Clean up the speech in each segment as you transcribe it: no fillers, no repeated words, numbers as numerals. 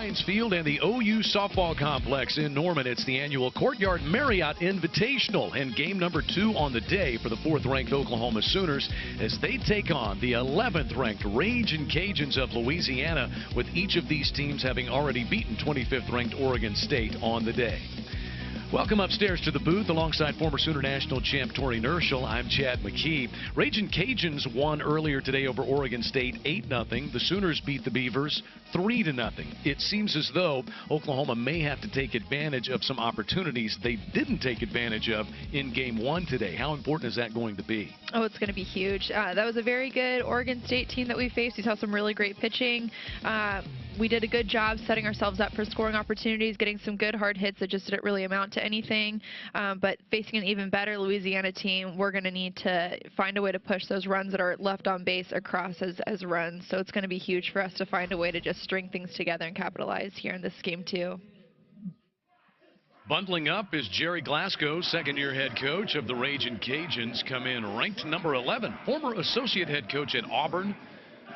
Heinz Field and the OU softball complex in Norman. It's the annual Courtyard Marriott Invitational and game number 2 on the day for the 4th-ranked Oklahoma Sooners as they take on the 11th-ranked Ragin' Cajuns of Louisiana, with each of these teams having already beaten 25th-ranked Oregon State on the day. Welcome upstairs to the booth alongside former Sooner National champ Tori Nerschel. I'm Chad McKee. Ragin' Cajuns won earlier today over Oregon State 8-0. The Sooners beat the Beavers 3-0. It seems as though Oklahoma may have to take advantage of some opportunities they didn't take advantage of in game 1 today. How important is that going to be? Oh, it's going to be huge. That was a very good Oregon State team that we faced. We saw some really great pitching. We did a good job setting ourselves up for scoring opportunities, getting some good hard hits that just didn't really amount to anything. But facing an even better Louisiana team, we're going to need to find a way to push those runs that are left on base across as runs. So it's going to be huge for us to find a way to just string things together and capitalize here in this game too. Bundling up is Jerry Glasgow, second-year head coach of the Ragin' Cajuns, come in ranked number 11. Former associate head coach at Auburn,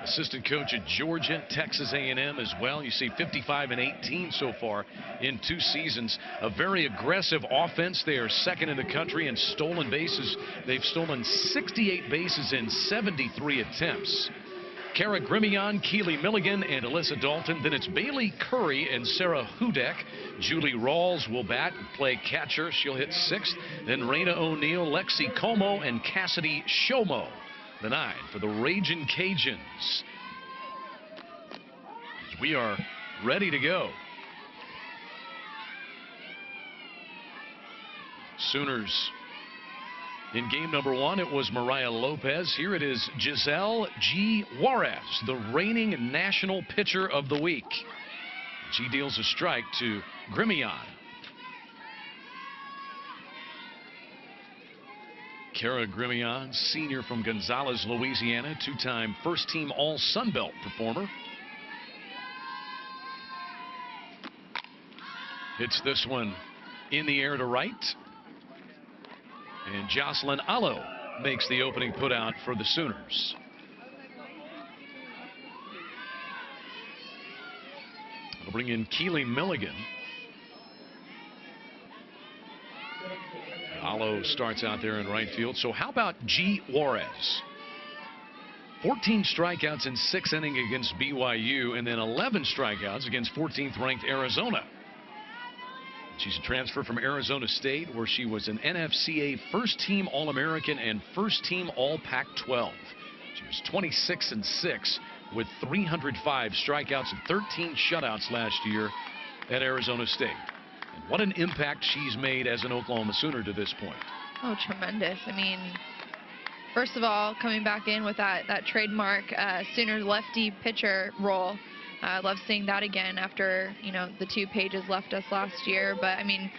assistant coach at Georgia, Texas A&M as well. You see 55 and 18 so far in 2 seasons. A very aggressive offense. They are second in the country in stolen bases. They've stolen 68 bases in 73 attempts. Kara Grimion, Keely Milligan, and Alyssa Dalton. Then it's Bailey Curry and Sarah Hudek. Julie Rawls will bat and play catcher. She'll hit 6th. Then Raina O'Neill, Lexi Como, and Cassidy Shomo, the 9 for the Ragin' Cajuns. We are ready to go. Sooners in game number 1, it was Mariah Lopez. Here it is Giselle G. Juarez, the reigning national pitcher of the week. She deals a strike to Grimion. Kara Grimion, senior from Gonzales, Louisiana, 2-time first-team All-Sun Belt performer. Hits this one in the air to right. And Jocelyn Allo makes the opening putout for the Sooners. We'll bring in Keely Milligan. Allo starts out there in right field. So how about G. Juarez? 14 strikeouts in 6 innings against BYU, and then 11 strikeouts against 14th-ranked Arizona. She's a transfer from Arizona State, where she was an NFCA first-team All-American and first-team All-Pac-12. She was 26 and 6 with 305 strikeouts and 13 shutouts last year at Arizona State. And what an impact she's made as an Oklahoma Sooner to this point. Oh, tremendous. I mean, first of all, coming back in with that trademark Sooner lefty pitcher role. I love seeing that again after, you know, the 2 pages left us last year. But, I mean,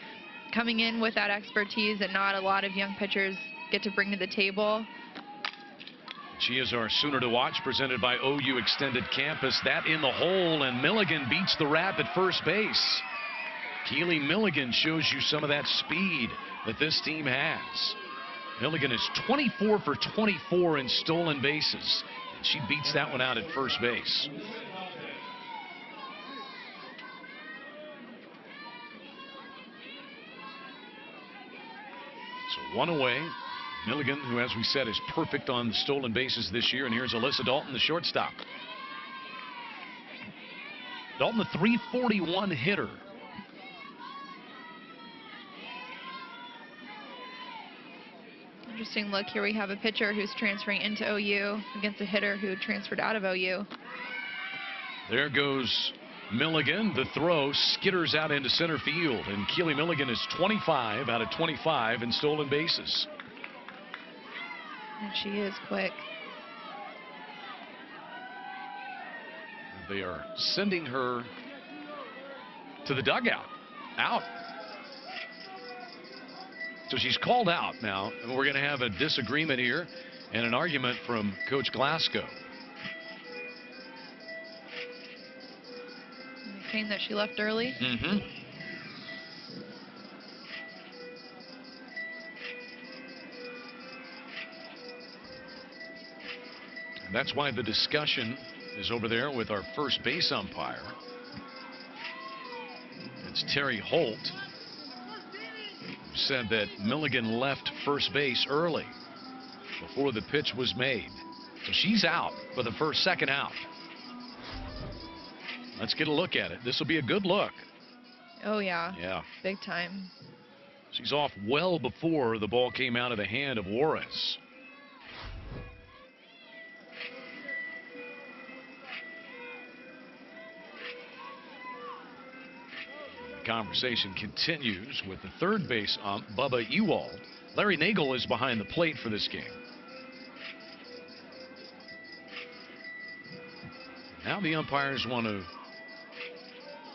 coming in with that expertise that not a lot of young pitchers get to bring to the table. She is our Sooner to watch, presented by OU Extended Campus. That in the hole, and Milligan beats the Rap at first base. Keely Milligan shows you some of that speed that this team has. Milligan is 24 for 24 in stolen bases. And she beats that one out at first base. So 1 away. Milligan, who, as we said, is perfect on the stolen bases this year. And here's Alyssa Dalton, the shortstop. Dalton, the .341 hitter. Interesting look. Here we have a pitcher who's transferring into OU against a hitter who transferred out of OU. There goes Milligan. The throw skitters out into center field, and Keely Milligan is 25 out of 25 in stolen bases. And she is quick. They are sending her to the dugout. Out. So she's called out now, and we're going to have a disagreement here and an argument from Coach Glasgow. Saying that she left early. Mm-hmm. And that's why the discussion is over there with our first base umpire. It's Terry Holt who said that Milligan left first base early before the pitch was made. So she's out for the second out. Let's get a look at it. This will be a good look. Oh, yeah. Yeah. Big time. She's off well before the ball came out of the hand of Juarez. The conversation continues with the third base ump, Bubba Ewald. Larry Nagel is behind the plate for this game. Now the umpires want to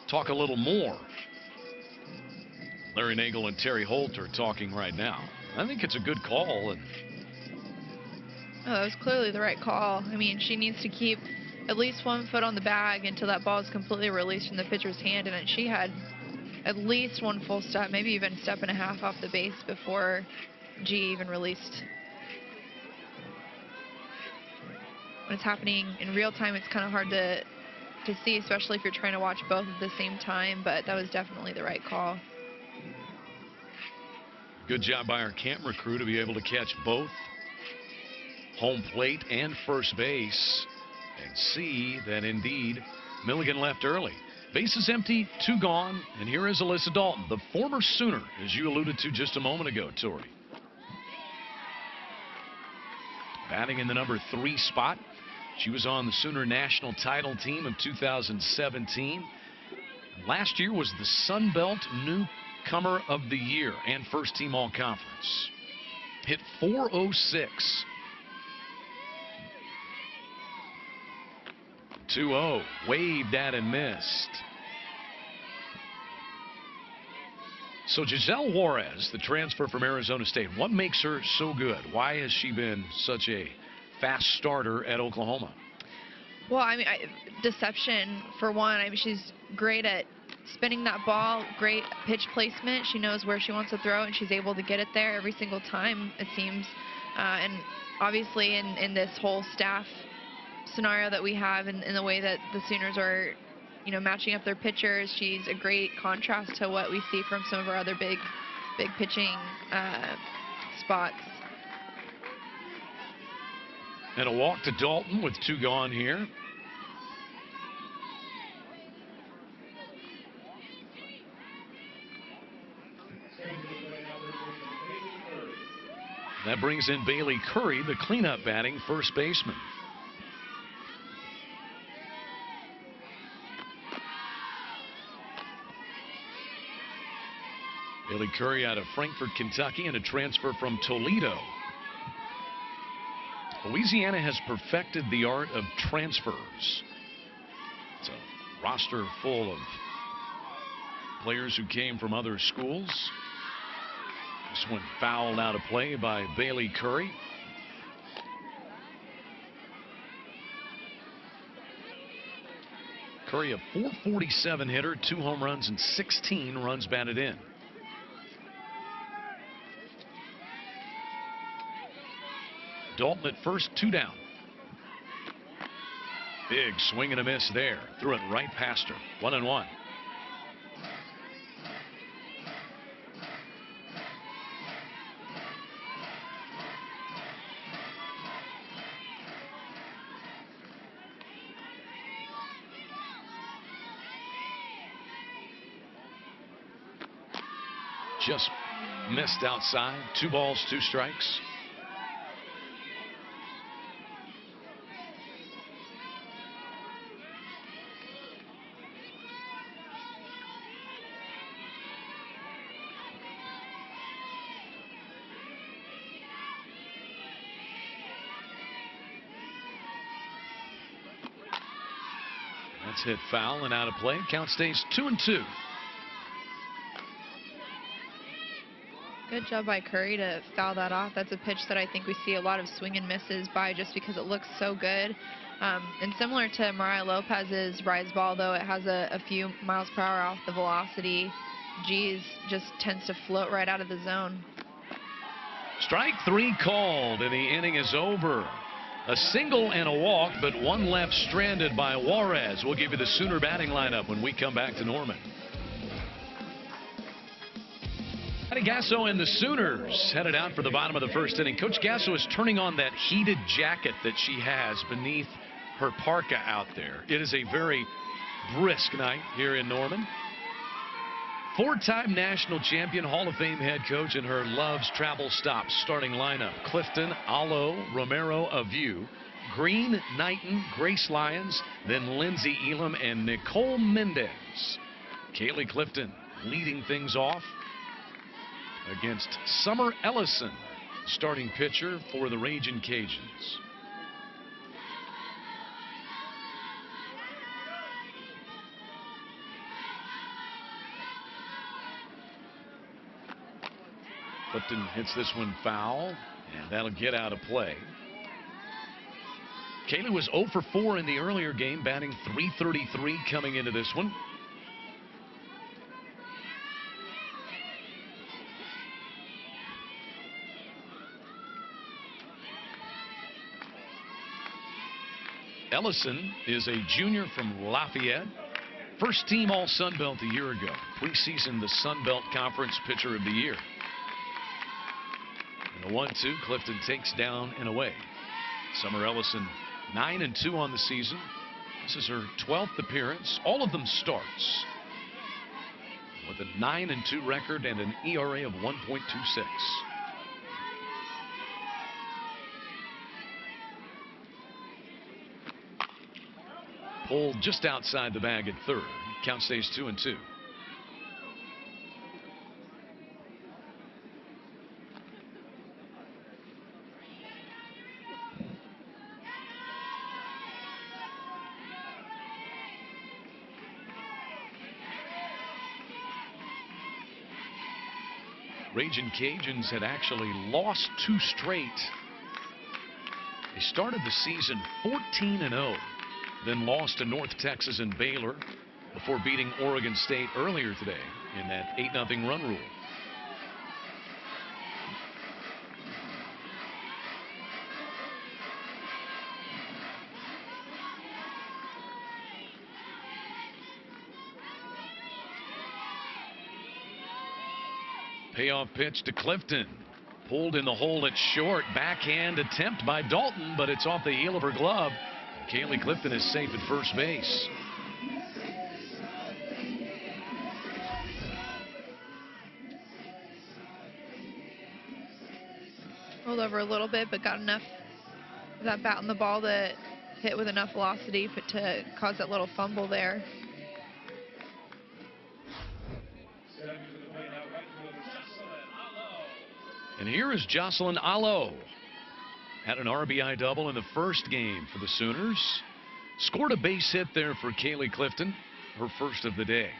talk a little more. Larry Nagel and Terry Holt are talking right now. I think it's a good call. And oh, that was clearly the right call. I mean, she needs to keep at least 1 foot on the bag until that ball is completely released from the pitcher's hand, and she had at least 1 full step, maybe even a step and a half off the base before G even released. When it's happening in real time, it's kind of hard to see, especially if you're trying to watch both at the same time, but that was definitely the right call. Good job by our camera crew to be able to catch both home plate and first base and see that indeed Milligan left early. Bases empty, 2 gone, and here is Alyssa Dalton, the former Sooner, as you alluded to just a moment ago, Tori. Batting in the number 3 spot. She was on the Sooner national title team of 2017. Last year was the Sun Belt Newcomer of the Year and first team all conference. Hit .406. 2-0, waved at and missed. So Giselle Juarez, the transfer from Arizona State, what makes her so good? Why has she been such a fast starter at Oklahoma? Well, I mean, deception for one. I mean, she's great at spinning that ball, great pitch placement. She knows where she wants to throw, and she's able to get it there every single time, it seems. And obviously in this whole staff scenario that we have and in the way that the Sooners are, you know, matching up their pitchers, she's a great contrast to what we see from some of our other big pitching spots. And a walk to Dalton with 2 gone here. That brings in Bailey Curry, the cleanup batting first baseman. Bailey Curry out of Frankfort, Kentucky, and a transfer from Toledo. Louisiana has perfected the art of transfers. It's a roster full of players who came from other schools. This one fouled out of play by Bailey Curry. Curry, a .447 hitter, 2 home runs and 16 runs batted in. Dalton at first, 2 down. Big swing and a miss there. Threw it right past her. 1-1. Just missed outside. 2 balls, 2 strikes. That's hit foul and out of play. Count stays 2-2. Good job by Curry to foul that off. That's a pitch that I think we see a lot of swing and misses by just because it looks so good. And similar to Mariah Lopez's rise ball, though, it has a few miles per hour off the velocity. G's just tends to float right out of the zone. Strike 3 called, and the inning is over. A single and a walk, but 1 left stranded by Juarez. We'll give you the Sooner batting lineup when we come back to Norman. Matty Gasso and the Sooners headed out for the bottom of the first inning. Coach Gasso is turning on that heated jacket that she has beneath her parka out there. It is a very brisk night here in Norman. Four-time national champion, Hall of Fame head coach, and her loves travel stops starting lineup. Clifton, Allo, Romero, Aviu, Green, Knighton, Grace Lyons, then Lindsay Elam and Nicole Mendez. Kaylee Clifton leading things off against Summer Ellison, starting pitcher for the Ragin' Cajuns. Clifton hits this one foul, and that'll get out of play. Kaylee was 0 for 4 in the earlier game, batting .333 coming into this one. Ellison is a junior from Lafeyette. First team All Sun Belt a year ago. Preseason the Sun Belt Conference Pitcher of the Year. And the 1-2, Clifton takes down and away. Summer Ellison 9-2 on the season. This is her 12th appearance. All of them starts. With a 9-2 record and an ERA of 1.26. Pulled just outside the bag at third. Count stays 2-2. Ragin' Cajuns had actually lost 2 straight. They started the season 14-0. Then lost to North Texas and Baylor before beating Oregon State earlier today in that 8-0 run rule. Payoff pitch to Clifton. Pulled in the hole at short. Backhand attempt by Dalton, but it's off the heel of her glove. Kaylee Clifton is safe at first base. Rolled over a little bit, but got enough of that bat on the ball that hit with enough velocity to cause that little fumble there. And here is Jocelyn Allo. Had an RBI double in the first game for the Sooners. Scored a base hit there for Kaylee Clifton, her first of the day.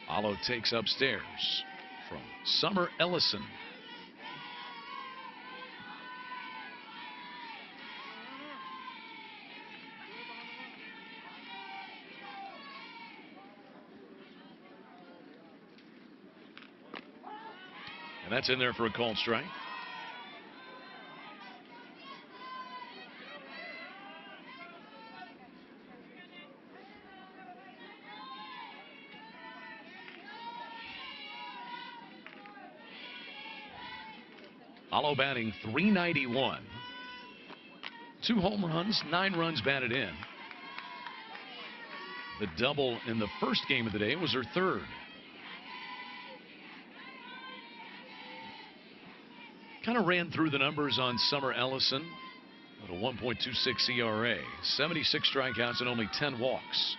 Allo takes upstairs from Summer Ellison. And that's in there for a called strike. Allo batting .391. 2 home runs, 9 runs batted in. The double in the first game of the day was her third. Kind of ran through the numbers on Summer Ellison at a 1.26 ERA, 76 strikeouts and only 10 walks.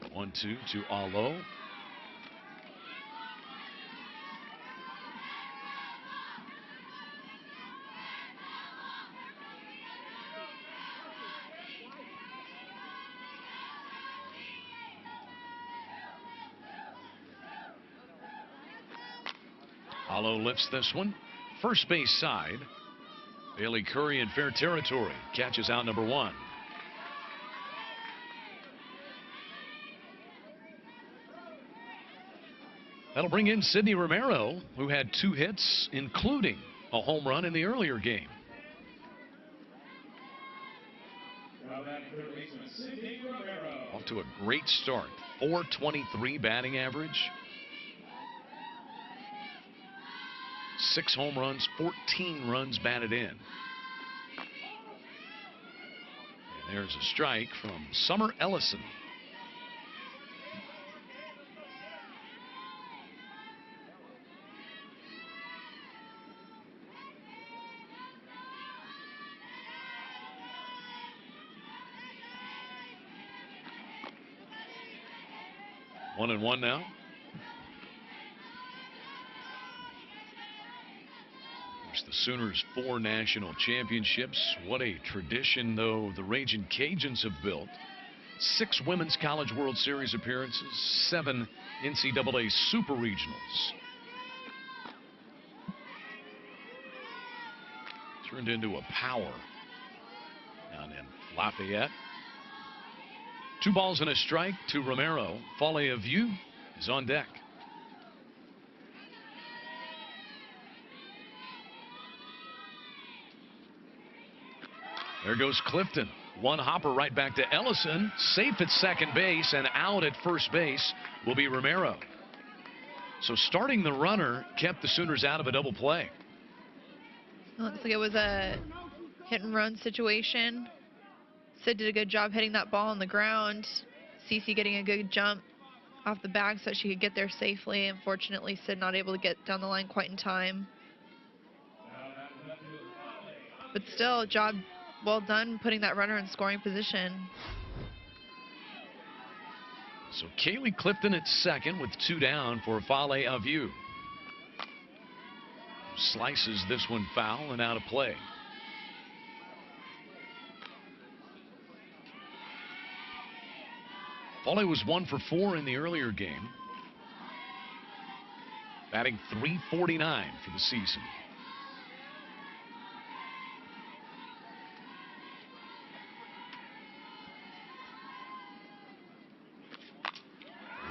The 1-2 to Allo. Allo lifts this one. First base side. Bailey Curry in fair territory. Catches out number 1. That'll bring in Sydney Romero, who had 2 hits, including a home run in the earlier game. Off to a great start. .423 batting average. 6 home runs, 14 runs batted in. And there's a strike from Summer Ellison. One and one now. The Sooners 4 national championships. What a tradition, though, the Ragin' Cajuns have built. 6 Women's College World Series appearances, 7 NCAA Super Regionals. Turned into a power down in Lafeyette. 2 balls and a strike to Romero. Folly of View is on deck. There goes Clifton. One hopper right back to Ellison. Safe at second base, and out at first base will be Romero. So starting the runner kept the Sooners out of a double play. Looks like it was a hit and run situation. Sid did a good job hitting that ball on the ground. Cece getting a good jump off the bag so she could get there safely. Unfortunately, Sid not able to get down the line quite in time. But still, job well done putting that runner in scoring position. So Kaylee Clifton at second with 2 down for Folly of View. Slices this one foul and out of play. Folly was 1 for 4 in the earlier game. Batting .349 for the season.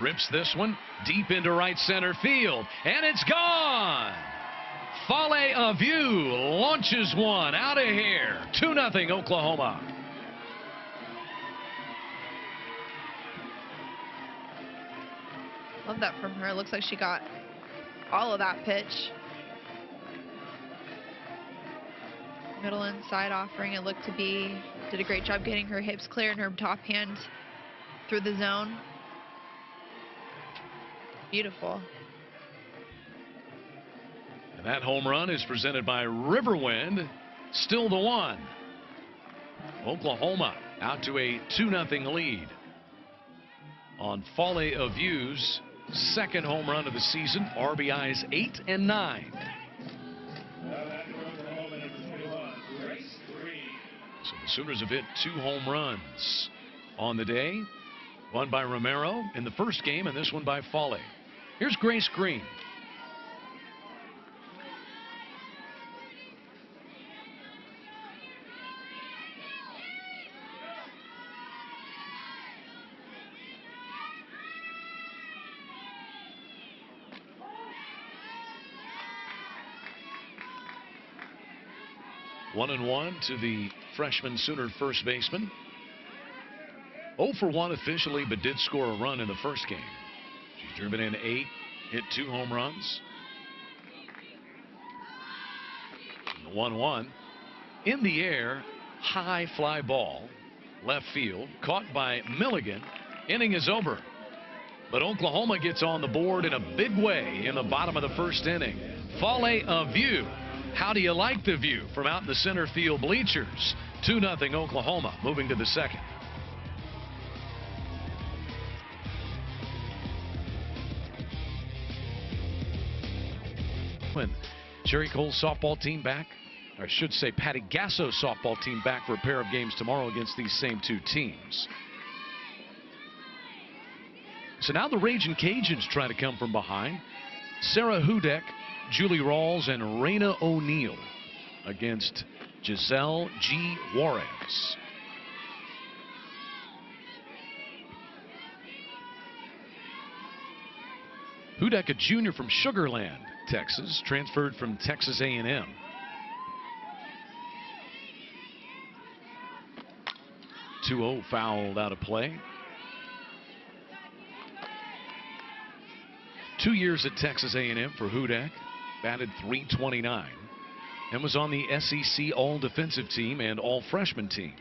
Rips this one deep into right center field, and it's gone. Folly of View launches one out of here. 2-0 Oklahoma. Love that from her. Looks like she got all of that pitch. Middle inside offering it looked to be. Did a great job getting her hips clear and her top hand through the zone. Beautiful. And that home run is presented by Riverwind. Still the one. Oklahoma out to a 2-0 lead on Folly of View's second home run of the season. RBIs 8 and 9. So the Sooners have hit 2 home runs on the day. One by Romero in the first game, and this one by Folly. Here's Grace Green. One and one to the freshman Sooner first baseman. 0 for 1 officially, but did score a run in the first game. She's driven in 8, hit 2 home runs. The 1-1 in the air, high fly ball, left field, caught by Milligan. Inning is over, but Oklahoma gets on the board in a big way in the bottom of the first inning. Folly of View. How do you like the view from out in the center field bleachers? 2-0 Oklahoma, moving to the second. When Jerry Cole's softball team back, or I should say Patty Gasso's softball team back for a pair of games tomorrow against these same 2 teams. So now the Ragin' Cajuns try to come from behind. Sarah Hudek, Julie Rawls, and Raina O'Neill against Giselle G. Juarez. Hudek, a junior from Sugar Land, Texas, transferred from Texas A&M. .2-0 fouled out of play. 2 years at Texas A&M for Hudak, batted .329, and was on the SEC All-Defensive Team and All-Freshman Team.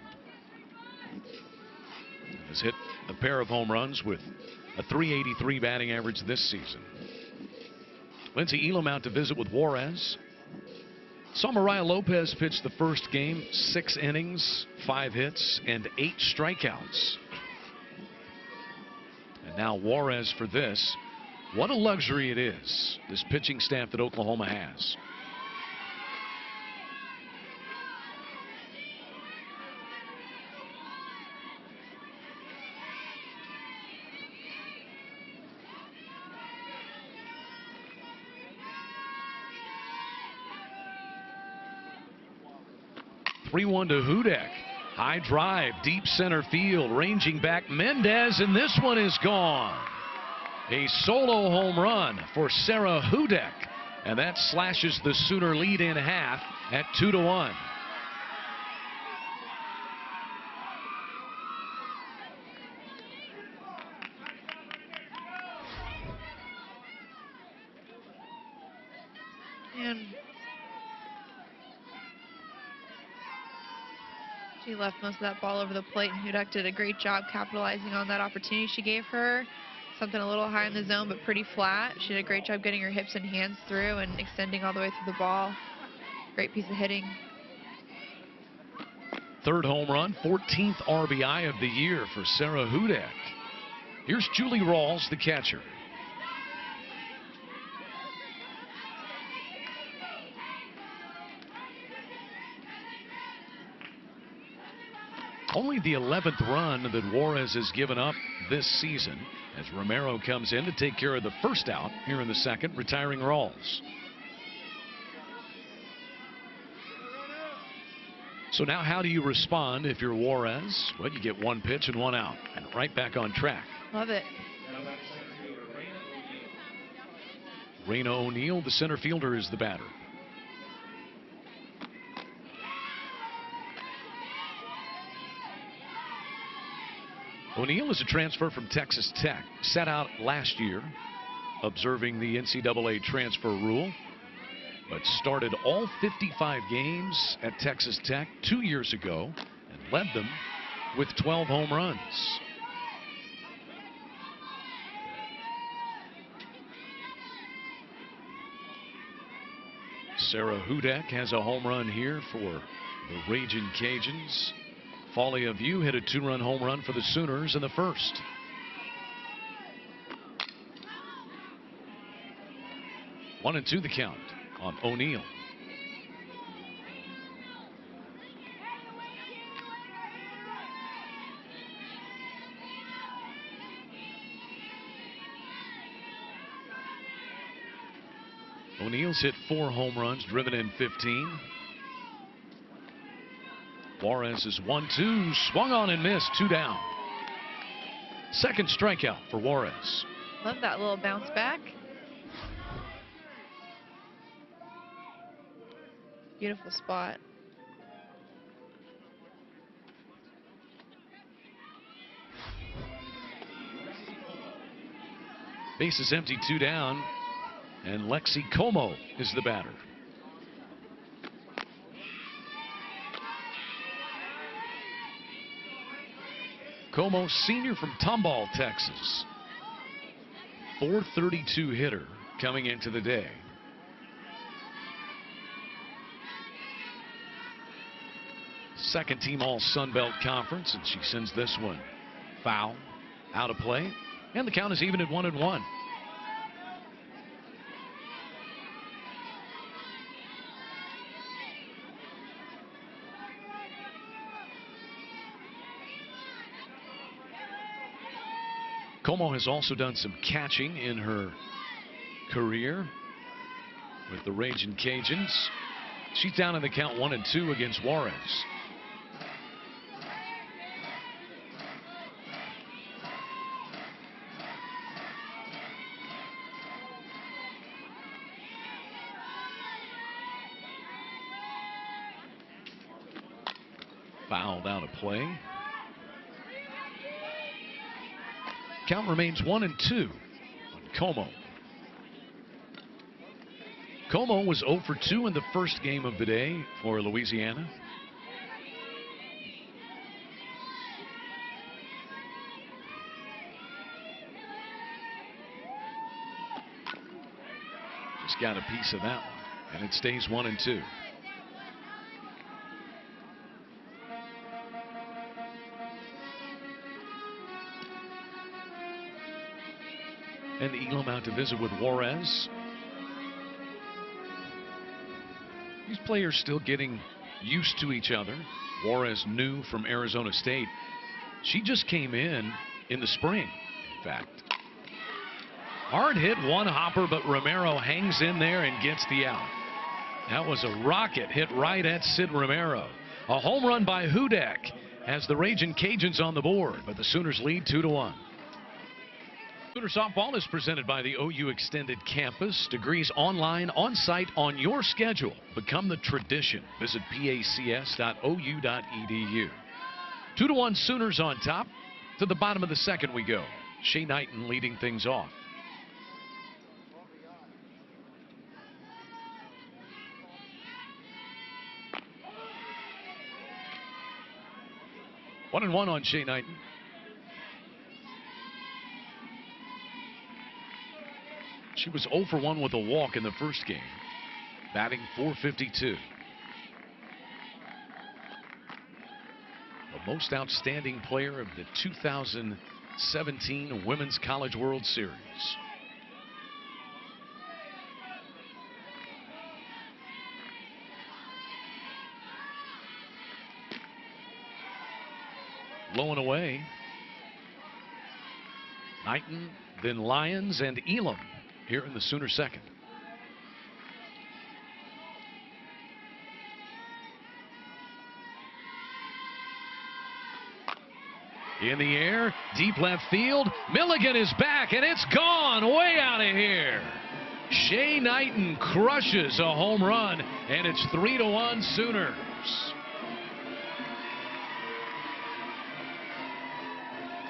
Has hit a pair of home runs with a .383 batting average this season. Lindsey Elam out to visit with Juarez. Saw Mariah Lopez pitch the first game, 6 innings, 5 hits, and 8 strikeouts. And now Juarez for this. What a luxury it is, this pitching staff that Oklahoma has. (3-1) to Hudak. High drive, deep center field, ranging back Mendez, and this one is gone. A solo home run for Sarah Hudak, and that slashes the Sooner lead in half at 2-1. And she left most of that ball over the plate, and Hudak did a great job capitalizing on that opportunity she gave her. Something a little high in the zone, but pretty flat. She did a great job getting her hips and hands through and extending all the way through the ball. Great piece of hitting. Third home run, 14th RBI of the year for Sarah Hudak. Here's Julie Rawls, the catcher. Only the 11th run that Juarez has given up this season, as Romero comes in to take care of the first out here in the second, retiring Rawls. So now how do you respond if you're Juarez? Well, you get 1 pitch and 1 out, and right back on track. Love it. Raina O'Neal, the center fielder, is the batter. O'Neal is a transfer from Texas Tech. Sat out last year observing the NCAA transfer rule, but started all 55 games at Texas Tech 2 years ago and led them with 12 home runs. Sarah Hudak has a home run here for the Ragin' Cajuns. Folly of You hit a 2-run home run for the Sooners in the first. One and two the count on O'Neal. O'Neal's hit 4 home runs, driven in 15. Juarez is 1-2, swung on and missed, 2 down. Second strikeout for Juarez. Love that little bounce back. Beautiful spot. Base is empty, 2 down, and Lexi Como is the batter. Como, senior from Tomball, Texas. .432 hitter coming into the day. Second team All Sun Belt Conference, and she sends this one foul, out of play, and the count is even at 1-1. Como has also done some catching in her career with the Ragin' Cajuns. She's down in the count 1-2 against Juarez. Fouled out of play. Count remains 1-2 on Como. Como was 0 for 2 in the first game of the day for Louisiana. Just got a piece of that one, and it stays 1-2. And Elam out to visit with Juarez. These players still getting used to each other. Juarez new from Arizona State. She just came in the spring, in fact. Hard hit, one hopper, but Romero hangs in there and gets the out. That was a rocket hit right at Sid Romero. A home run by Hudek has the Ragin' Cajuns on the board, but the Sooners lead 2-1. Sooner softball is presented by the OU Extended Campus. Degrees online, on-site, on your schedule. Become the tradition. Visit pacs.ou.edu. 2-1 Sooners on top. To the bottom of the second we go. Shea Knighton leading things off. One and one on Shea Knighton. She was 0 for 1 with a walk in the first game, batting .452. The most outstanding player of the 2017 Women's College World Series. Low and away. Knighton, then Lyons and Elam here in the Sooner second. In the air, deep left field. Milligan is back, and it's gone way out of here. Shea Knighton crushes a home run, and it's 3-1 Sooners.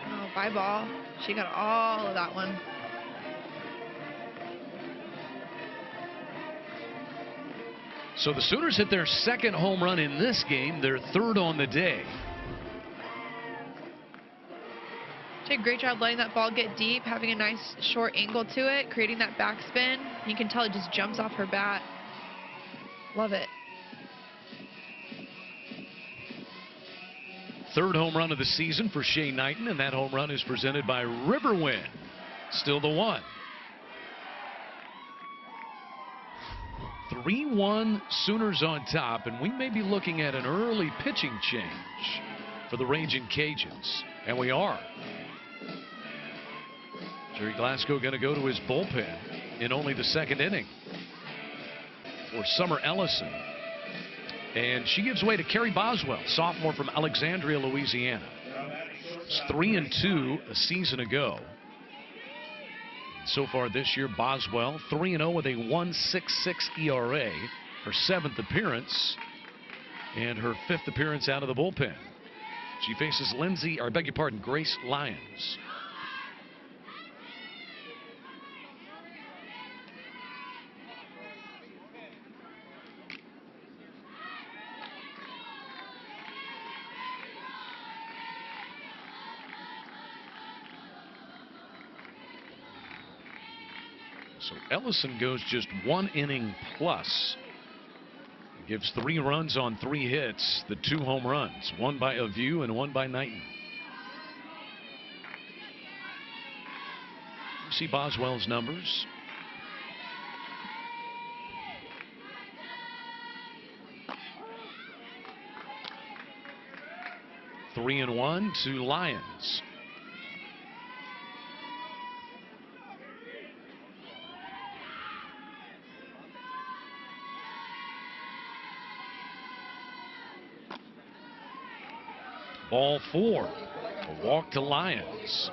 Oh, bye ball. She got all of that one. So the Sooners hit their second home run in this game, their third on the day. She did a great job letting that ball get deep, having a nice short angle to it, creating that backspin. You can tell it just jumps off her bat. Love it. Third home run of the season for Shea Knighton, and that home run is presented by Riverwind. Still the one. 3-1 Sooners on top, and we may be looking at an early pitching change for the Ragin' Cajuns, and we are. Jerry Glasgow going to go to his bullpen in only the second inning for Summer Ellison, and she gives way to Carrie Boswell, sophomore from Alexandria, Louisiana. It's 3-2 a season ago. So far this year, Boswell 3-0 with a 1.66 ERA, her 7th appearance and her 5th appearance out of the bullpen. She faces Grace Lyons. So Ellison goes just 1 inning plus. Gives 3 runs on 3 hits, the 2 home runs, one by Avieu and one by Knighton. You see Boswell's numbers. Three and 1 to Lyons. Ball 4. A walk to Lyons.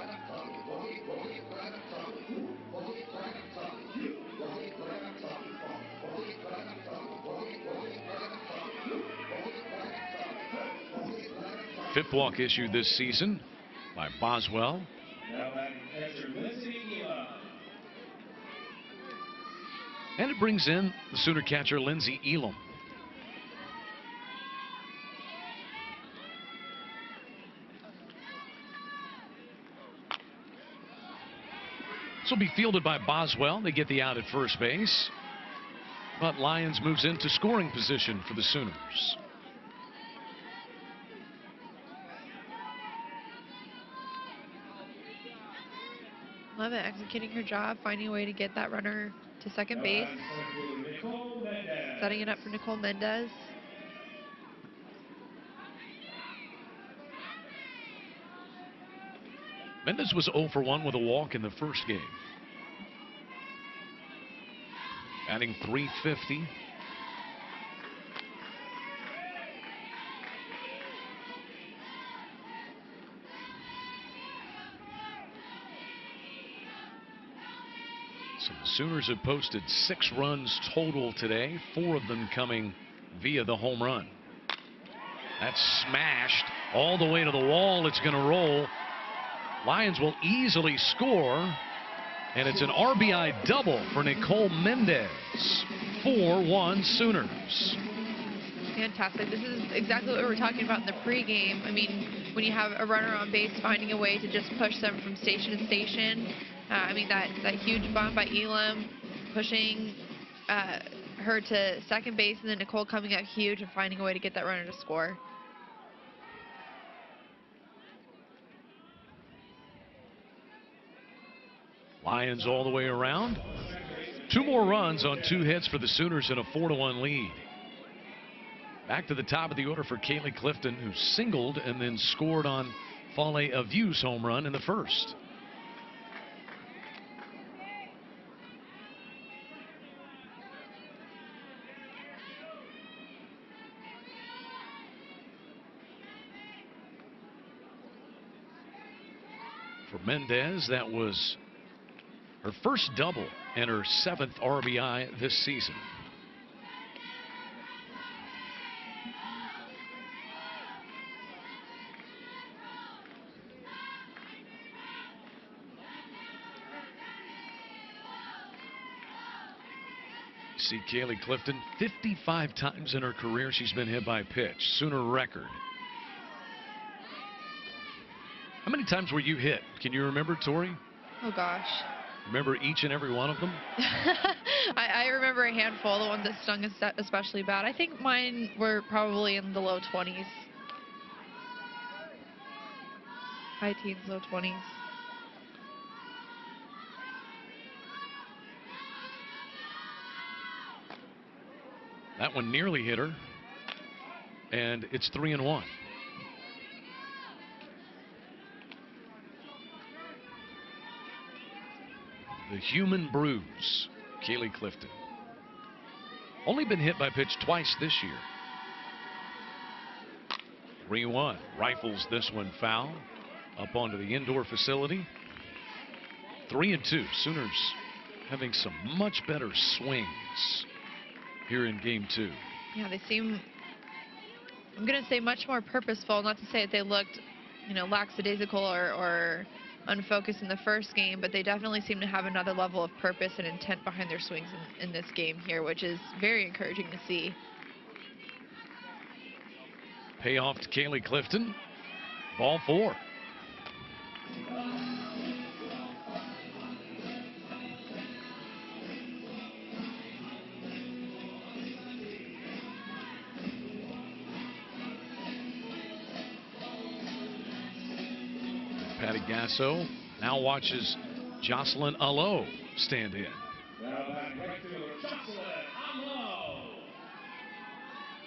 Fifth walk issued this season by Boswell. And it brings in the Sooner catcher, Lindsey Elam. This will be fielded by Boswell. They get the out at first base. But Lyons moves into scoring position for the Sooners. Lafeyette executing her job, finding a way to get that runner to second base. Setting it up for Nicole Mendez. Mendez was 0 for 1 with a walk in the first game. Batting .350. So the Sooners have posted 6 runs total today, 4 of them coming via the home run. That's smashed all the way to the wall. It's going to roll. Lions will easily score, and it's an RBI double for Nicole Mendez. 4-1 Sooners. Fantastic. This is exactly what we were talking about in the pregame. I mean, when you have a runner on base, finding a way to just push them from station to station. I mean, that huge bomb by Elam, pushing her to second base, and then Nicole coming out huge and finding a way to get that runner to score. Lions all the way around. 2 more runs on 2 hits for the Sooners in a 4-1 lead. Back to the top of the order for Kaylee Clifton, who singled and then scored on Fale Aviu's home run in the first. For Mendez, that was her first double and her 7th RBI this season. See Kaylee Clifton, 55 times in her career she's been hit by a pitch. Sooner record. How many times were you hit? Can you remember, Tori? Oh, gosh. Remember each and every one of them? I remember a handful, the ones that stung especially bad. I think mine were probably in the low 20s. High teens, low 20s. That one nearly hit her. And it's 3-1. The human bruise, Kaylee Clifton. Only been hit by pitch twice this year. 3-1. Rifles this one foul. Up onto the indoor facility. 3-2. Sooners having some much better swings here in game 2. Yeah, they seem, I'm going to say, much more purposeful. Not to say that they looked, you know, lackadaisical or unfocused in the first game, but they definitely seem to have another level of purpose and intent behind their swings in this game here, which is very encouraging to see. Payoff to Kaylee Clifton. Ball 4. Patty Gasso now watches Jocelyn Allo stand in.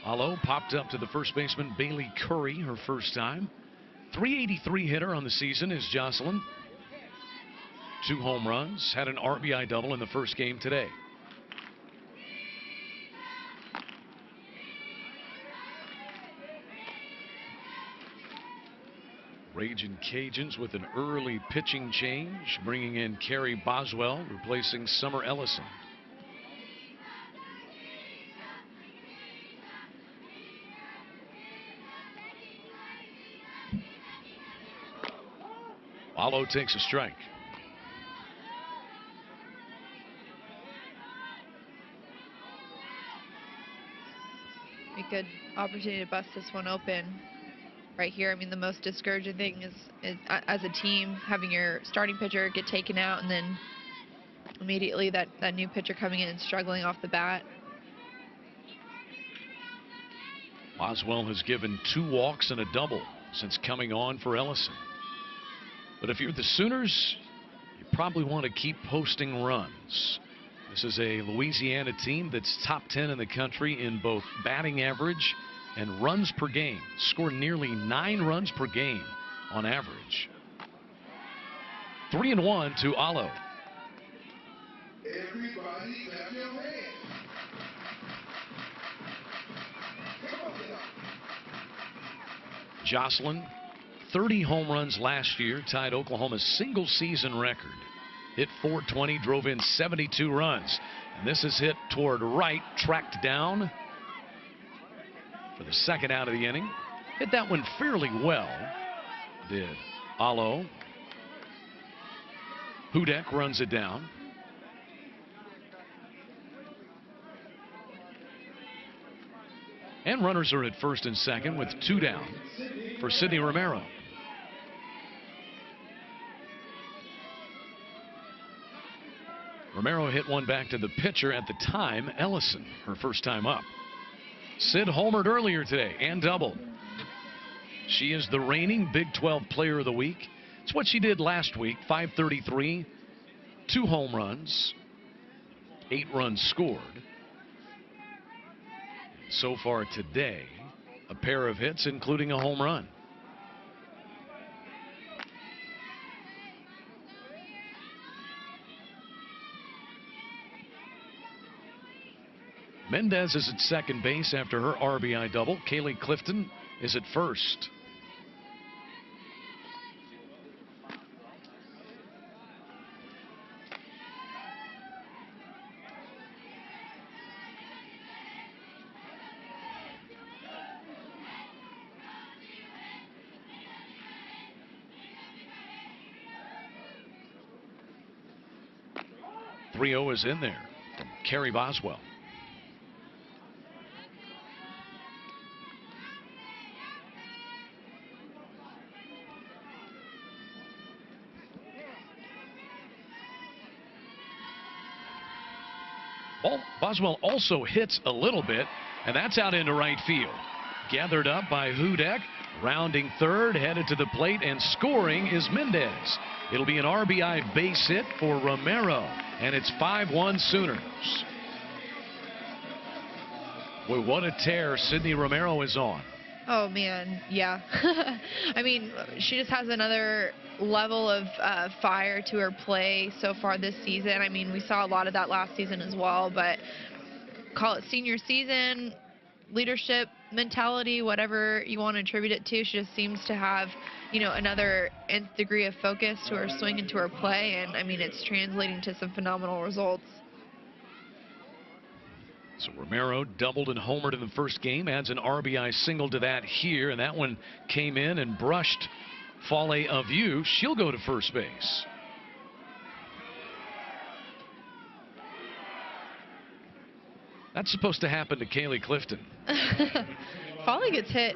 Allo popped up to the first baseman Bailey Curry her first time. 383 hitter on the season is Jocelyn. 2 home runs, had an RBI double in the first game today. Raging Cajuns with an early pitching change, bringing in Carrie Boswell, replacing Summer Ellison. Allo takes a strike. good opportunity to bust this one open right here. I mean, the most discouraging thing is as a team, having your starting pitcher get taken out and then immediately that new pitcher coming in and struggling off the bat. Boswell has given 2 walks and a double since coming on for Ellison. But if you're the Sooners, you probably want to keep posting runs. This is a Louisiana team that's top 10 in the country in both batting average and runs per game. Score nearly 9 runs per game on average. 3-1 to Alo. Everybody clap your hands. Jocelyn, 30 home runs last year, tied Oklahoma's single season record. Hit .420, drove in 72 runs. And this is hit toward right, tracked down for the second out of the inning. Hit that one fairly well, did Alo. Hudek runs it down. And runners are at first and second with 2 down for Sidney Romero. Romero hit one back to the pitcher at the time, Ellison, her first time up. Sid homered earlier today and doubled. She is the reigning Big 12 Player of the Week. It's what she did last week, 533, 2 home runs, 8 runs scored. So far today, a pair of hits, including a home run. Mendez is at second base after her RBI double. Kaylee Clifton is at first. .30 is in there from Carrie Boswell. Boswell also hits a little bit, and that's out into right field. Gathered up by Hudek, rounding third, headed to the plate, and scoring is Mendez. It'll be an RBI base hit for Romero, and it's 5-1 Sooners. Boy, what a tear Sidney Romero is on. Oh, man, yeah. I mean, she just has another level of fire to her play so far this season. I mean, we saw a lot of that last season as well, but call it senior season, leadership mentality, whatever you want to attribute it to. She just seems to have, you know, another nth degree of focus to her swing and to her play, and I mean, it's translating to some phenomenal results. So Romero doubled and homered in the first game, adds an RBI single to that here, and that one came in and brushed Fale of You. She'll go to first base. That's supposed to happen to Kaylee Clifton. Fale gets hit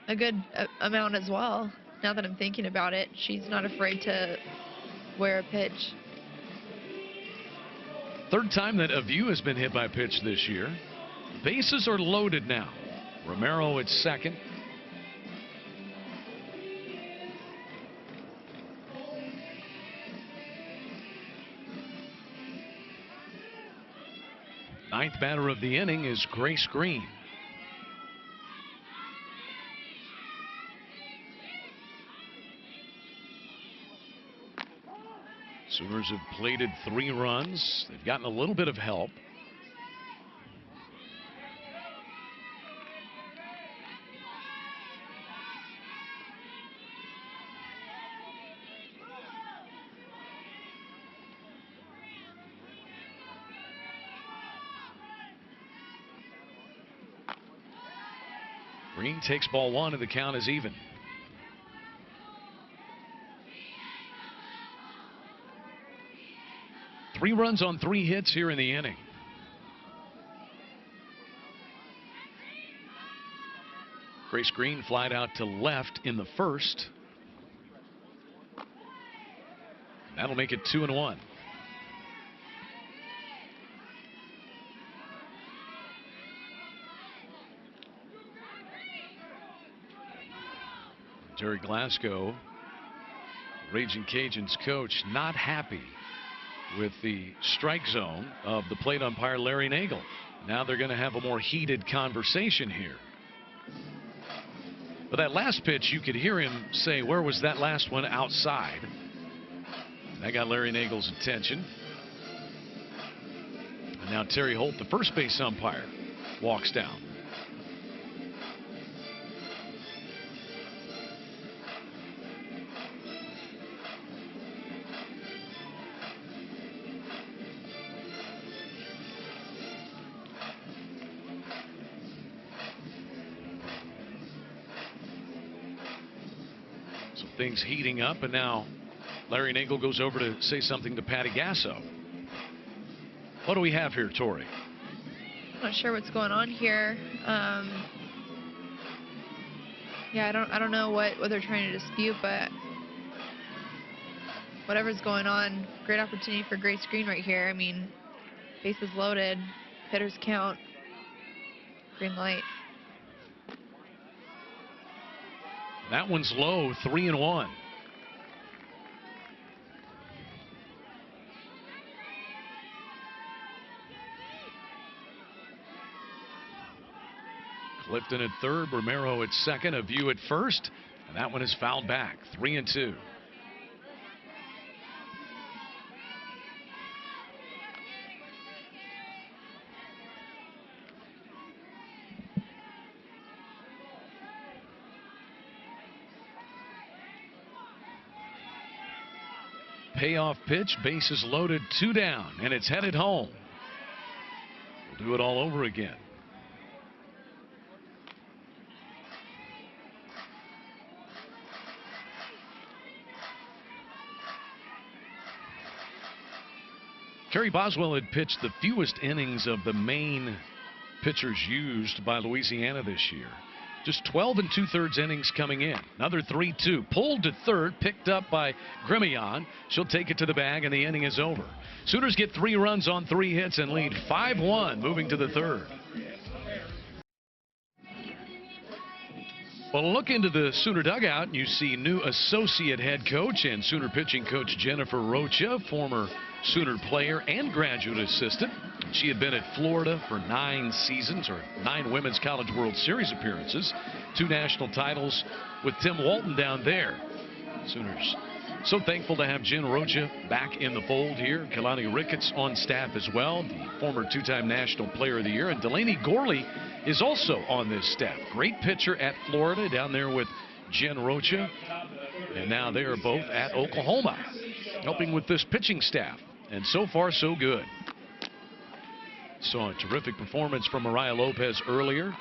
a good amount as well. Now that I'm thinking about it, she's not afraid to wear a pitch. Third time that a View has been hit by a pitch this year. Bases are loaded now. Romero at second. Ninth batter of the inning is Grace Green. Sooners have plated 3 runs. They've gotten a little bit of help. Green takes ball 1 and the count is even. Three runs on 3 hits here in the inning. Grace Green flied out to left in the first. That'll make it 2-1. Jerry Glasgow, Raging Cajuns coach, not happy with the strike zone of the plate umpire Larry Nagel. Now they're going to have a more heated conversation here. But that last pitch, you could hear him say, where was that last one? Outside. That got Larry Nagel's attention. And now Terry Holt, the first base umpire, walks down. So things heating up, and now Larry Nagel goes over to say something to Patty Gasso. What do we have here, Tori? I'm not sure what's going on here. Yeah, I don't know what they're trying to dispute, but whatever's going on, great opportunity for Grace Green right here. I mean, bases loaded, hitters count, green light. That one's low, 3-1. Clifton at third, Romero at second, a view at first, and that one is fouled back, 3-2. Payoff pitch, bases loaded, 2 down, and it's headed home. We'll do it all over again. Kerry Boswell had pitched the fewest innings of the main pitchers used by Louisiana this year. Just 12 2/3 innings coming in. Another 3-2. Pulled to third, picked up by Grimion. She'll take it to the bag, and the inning is over. Sooners get 3 runs on 3 hits and lead 5-1 moving to the third. Well, look into the Sooner dugout, and you see new associate head coach and Sooner pitching coach Jennifer Rocha, former Sooner player and graduate assistant. She had been at Florida for 9 seasons, or 9 Women's College World Series appearances, 2 national titles with Tim Walton down there. Sooners so thankful to have Jen Rocha back in the fold here. Kalani Ricketts on staff as well, the former 2-time National Player of the Year. And Delaney Gorley is also on this staff. Great pitcher at Florida, down there with Jen Rocha. And now they are both at Oklahoma, helping with this pitching staff. And so far, so good. Saw a terrific performance from Mariah Lopez earlier.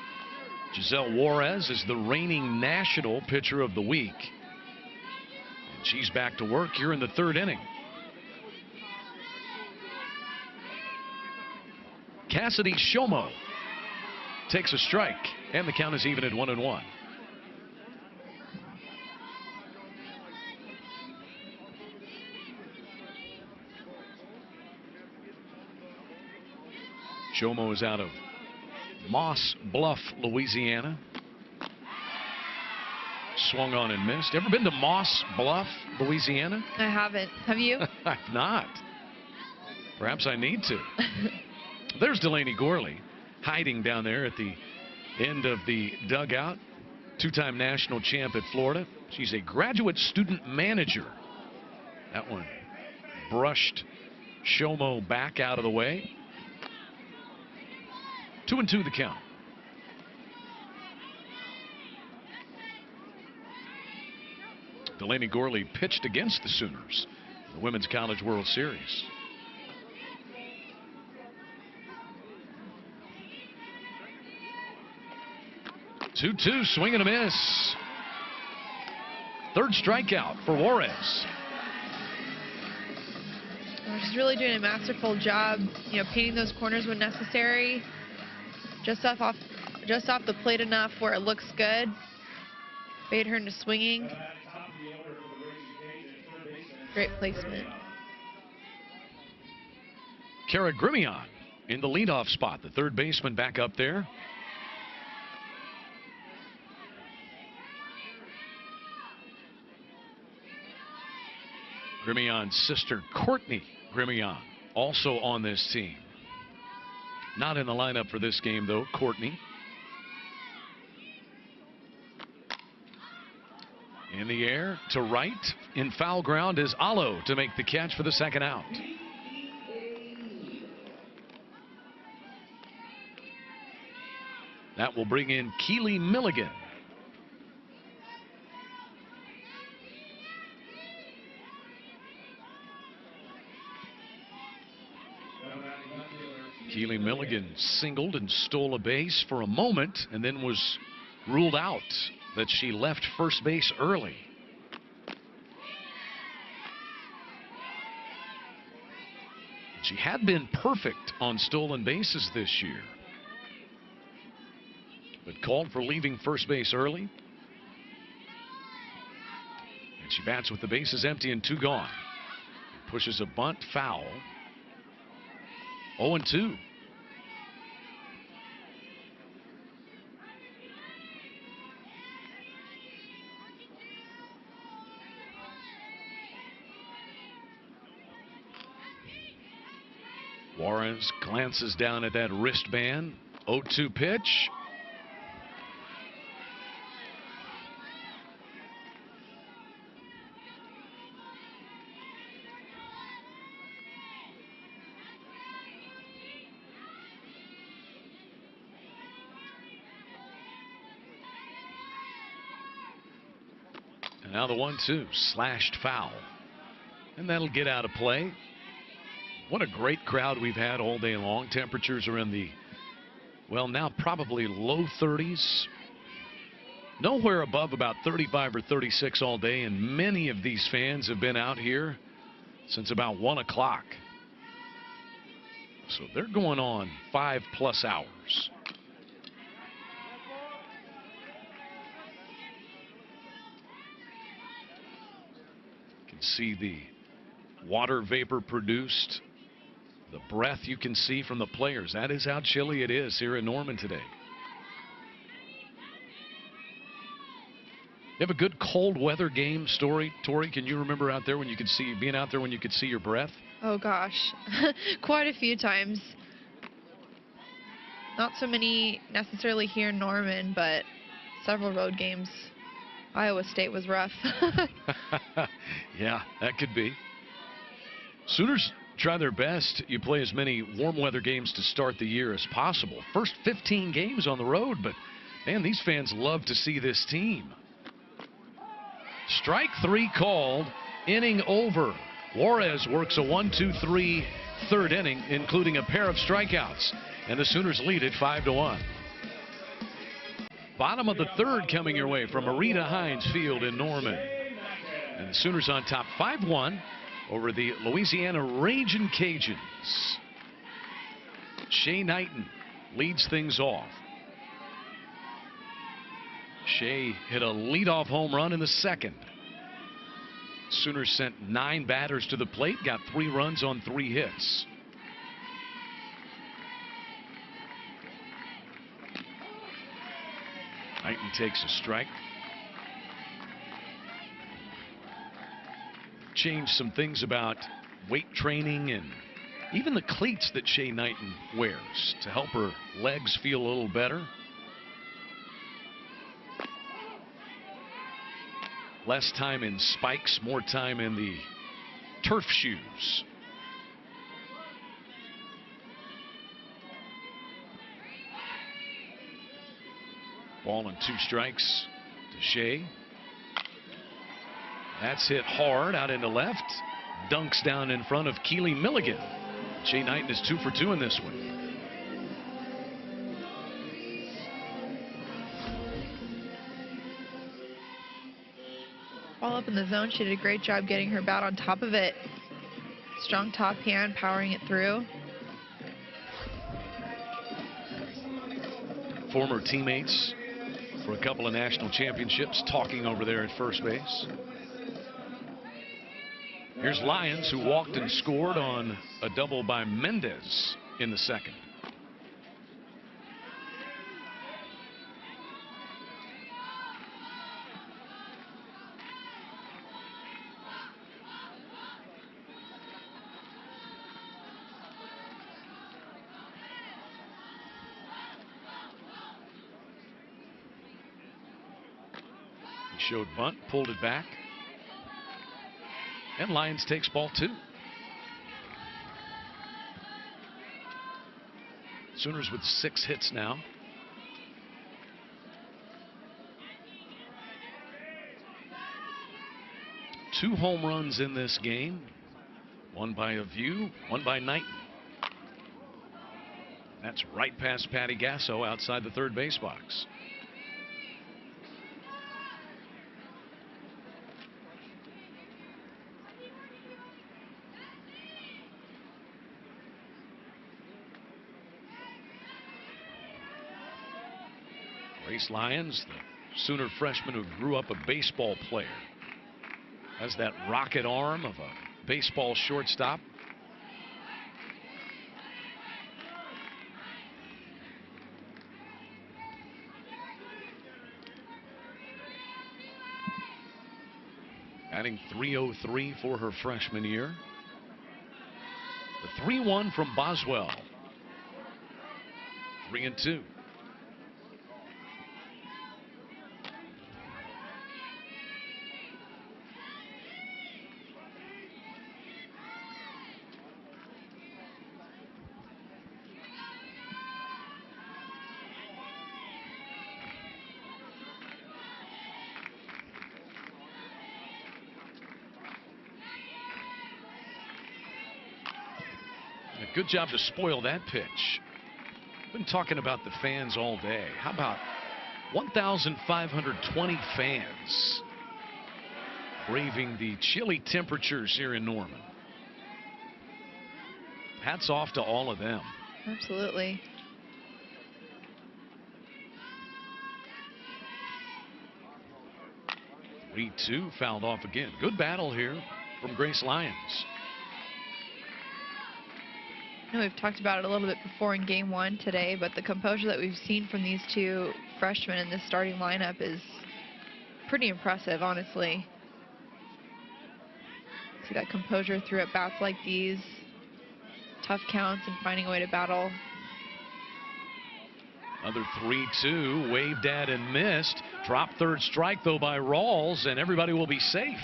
Giselle Juarez is the reigning national pitcher of the week. And she's back to work here in the 3rd inning. Cassidy Shomo takes a strike, and the count is even at 1-1. Shomo is out of Moss Bluff, Louisiana. Swung on and missed. Ever been to Moss Bluff, Louisiana? I haven't. Have you? I've not. Perhaps I need to. There's Delaney Gorley hiding down there at the end of the dugout. 2-time national champ at Florida. She's a graduate student manager. That one brushed Shomo back out of the way. 2-2 the count. Delaney Gorley pitched against the Sooners, the Women's College World Series. Two, swing and a miss. 3rd strikeout for Juarez. She's really doing a masterful job, painting those corners when necessary. Just off the plate enough where it looks good. Bait her into swinging. Great placement. Kara Grimion in the leadoff spot. The third baseman back up there. Grimion's sister, Courtney Grimion, also on this team. Not in the lineup for this game, though, Courtney. In the air to right in foul ground is Allo to make the catch for the second out. That will bring in Keely Milligan. Keely Milligan singled and stole a base for a moment and then was ruled out that she left first base early. She had been perfect on stolen bases this year, but called for leaving first base early. And she bats with the bases empty and 2 gone. Pushes a bunt foul. 0-2. Juarez glances down at that wristband. 0-2 pitch. And now the 1-2 slashed foul. And that'll get out of play. What a great crowd we've had all day long. Temperatures are in the, well, now probably low 30s. Nowhere above about 35 or 36 all day, and many of these fans have been out here since about 1 o'clock. So they're going on 5+ hours. You can see the water vapor produced. The breath you can see from the players. That is how chilly it is here in Norman today. You have a good cold weather game story, Tori? Can you remember out there when you could see, being out there when you could see your breath? Oh gosh, quite a few times. Not so many necessarily here in Norman, but several road games. Iowa State was rough. Yeah, that could be. Sooners try their best. You play as many warm weather games to start the year as possible. First 15 games on the road, but man, these fans love to see this team. Strike 3 called, inning over. Juarez works a 1-2-3 third inning, including a pair of strikeouts, and the Sooners lead it 5-1. Bottom of the third coming your way from Marita Hines Field in Norman, and the Sooners on top 5-1 over the Louisiana Ragin' Cajuns. Shea Knighton leads things off. Shea hit a leadoff home run in the second. Sooners sent 9 batters to the plate, got 3 runs on 3 hits. Knighton takes a strike. Changed some things about weight training and even the cleats that Shea Knighton wears to help her legs feel a little better. Less time in spikes, more time in the turf shoes. Ball and 2 strikes to Shea. That's hit hard out into left. Dunks down in front of Keely Milligan. Shea Knighton is 2 for 2 in this one. All up in the zone. She did a great job getting her bat on top of it. Strong top hand, powering it through. Former teammates for a couple of national championships, talking over there at first base. Here's Lyons, who walked and scored on a double by Mendez in the second. He showed bunt, pulled it back. And Lyons takes ball 2. Sooners with 6 hits now. Two home runs in this game. One by a view, one by Knighton. That's right past Patty Gasso outside the third base box. Grace Lyons, the Sooner freshman who grew up a baseball player, has that rocket arm of a baseball shortstop. Batting .303 for her freshman year. The 3-1 from Boswell. 3-2. Good job to spoil that pitch. Been talking about the fans all day. How about 1,520 fans braving the chilly temperatures here in Norman? Hats off to all of them. Absolutely. Reed 2 fouled off again. Good battle here from Grace Lyons. I know we've talked about it a little bit before in game 1 today, but the composure that we've seen from these two freshmen in this starting lineup is pretty impressive, honestly. See that composure through at bats like these, tough counts and finding a way to battle. Another 3-2, waved at and missed. Drop third strike though by Rawls, and everybody will be safe.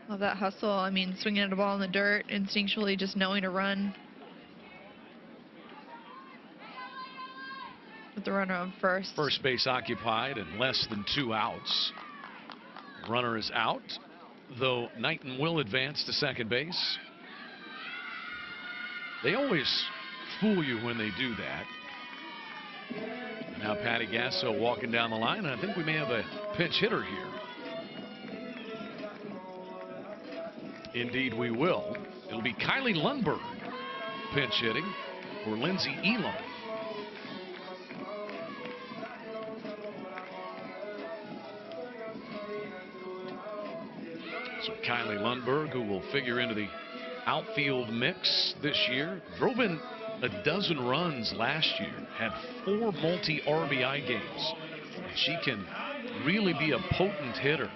Love that hustle. I mean, swinging at a ball in the dirt, instinctually just knowing to run. With the runner on first. First base occupied and less than 2 outs. Runner is out, though Knighton will advance to second base. They always fool you when they do that. Now Patty Gasso walking down the line, and I think we may have a pinch hitter here. Indeed we will. It'll be Kylie Lundberg pinch hitting for Lindsey Elam. So Kylie Lundberg, who will figure into the outfield mix this year, drove in a dozen runs last year, had 4 multi-RBI games, and she can really be a potent hitter.